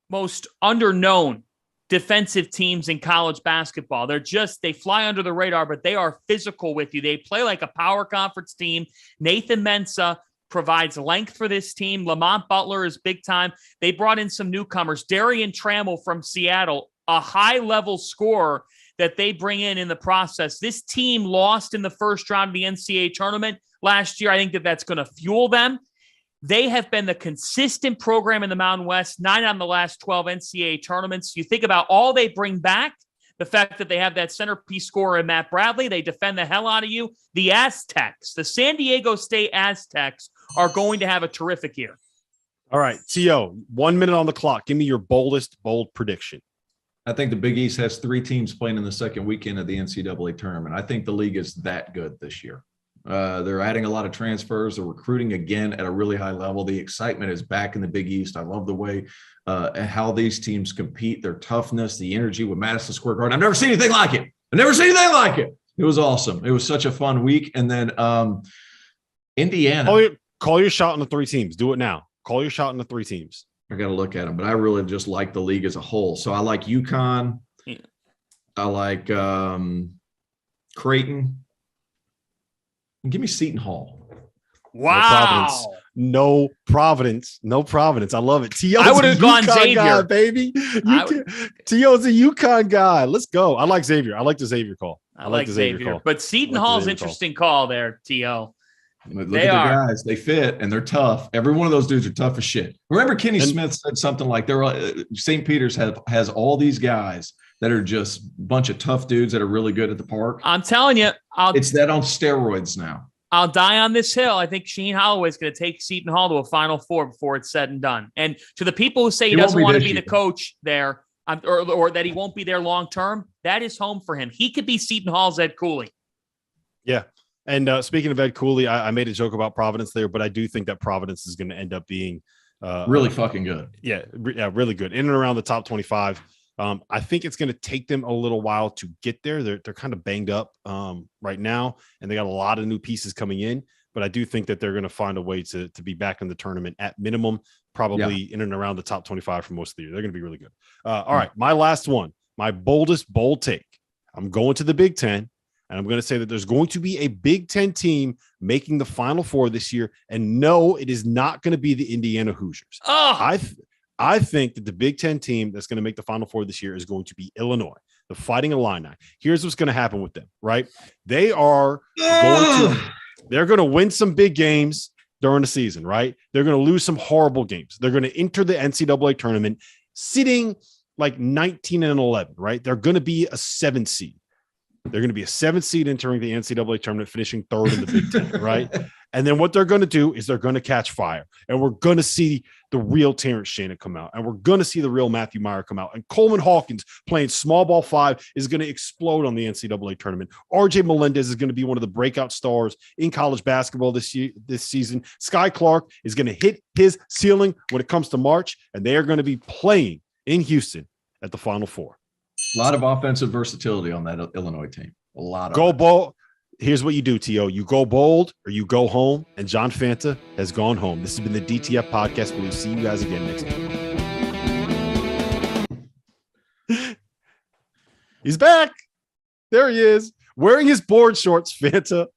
most underknown defensive teams in college basketball. They fly under the radar, but they are physical with you. They play like a power conference team. Nathan Mensah provides length for this team. Lamont Butler is big time. They brought in some newcomers. Darian Trammell from Seattle, a high-level scorer that they bring in the process. This team lost in the first round of the NCAA tournament last year. I think that's going to fuel them. They have been the consistent program in the Mountain West, 9 out of the last 12 NCAA tournaments. You think about all they bring back, the fact that they have that centerpiece scorer in Matt Bradley, they defend the hell out of you. The Aztecs, the San Diego State Aztecs, are going to have a terrific year. All right, T.O., 1 minute on the clock. Give me your bold prediction. I think the Big East has 3 teams playing in the second weekend of the NCAA tournament. I think the league is that good this year. They're adding a lot of transfers. They're recruiting again at a really high level. The excitement is back in the Big East. I love the way how these teams compete, their toughness, the energy with Madison Square Garden. I've never seen anything like it. It was awesome. It was such a fun week. And then Indiana. Call your shot on the 3 teams. Do it now. Call your shot on the 3 teams. I got to look at them, but I really just like the league as a whole. So I like UConn. Yeah. I like Creighton. And give me Seton Hall. Wow. No Providence. I love it. T.O.'s I would have gone Xavier, guy, baby. T.O.'s a UConn guy. Let's go. I like Xavier. I like the Xavier call. I like the Xavier call. But Seton Hall's interesting call there, T.O. Look at the guys. They fit and they're tough. Every one of those dudes are tough as shit. Remember Kenny Smith said something like St. Peter's has all these guys that are just a bunch of tough dudes that are really good at the park. I'm telling you. It's that on steroids now. I'll die on this hill. I think Shaheen Holloway is going to take Seton Hall to a Final Four before it's said and done. And to the people who say he doesn't want to be the coach there or that he won't be there long term, that is home for him. He could be Seton Hall's Ed Cooley. Yeah. And speaking of Ed Cooley, I made a joke about Providence there, but I do think that Providence is going to end up being really fucking good. Yeah, really good. In and around the top 25. I think it's going to take them a little while to get there. They're kind of banged up right now, and they got a lot of new pieces coming in. but I do think that they're going to find a way to be back in the tournament at minimum, probably in and around the top 25 for most of the year. They're going to be really good. All right, my last one, my boldest bold take. I'm going to the Big Ten, and I'm going to say that there's going to be a Big Ten team making the Final Four this year, and no, it is not going to be the Indiana Hoosiers. I think that the Big Ten team that's going to make the Final Four this year is going to be Illinois, the Fighting Illini. Here's what's going to happen with them, right? They're going to win some big games during the season, right? They're going to lose some horrible games. They're going to enter the NCAA tournament sitting like 19-11, right? They're going to be a 7 seed. They're going to be a 7 seed entering the NCAA tournament, finishing 3rd in the Big Ten, right? And then what they're going to do is they're going to catch fire, and we're going to see the real Terrence Shannon come out, and we're going to see the real Matthew Meyer come out, and Coleman Hawkins playing small ball 5 is going to explode on the NCAA tournament. RJ Melendez is going to be one of the breakout stars in college basketball this season. Sky Clark is going to hit his ceiling when it comes to March, and they are going to be playing in Houston at the Final Four. A lot of offensive versatility on that Illinois team. A lot of go bold. Here's what you do, T.O. You go bold or you go home, and John Fanta has gone home. This has been the DTF podcast. We'll see you guys again next week. He's back. There he is, wearing his board shorts, Fanta.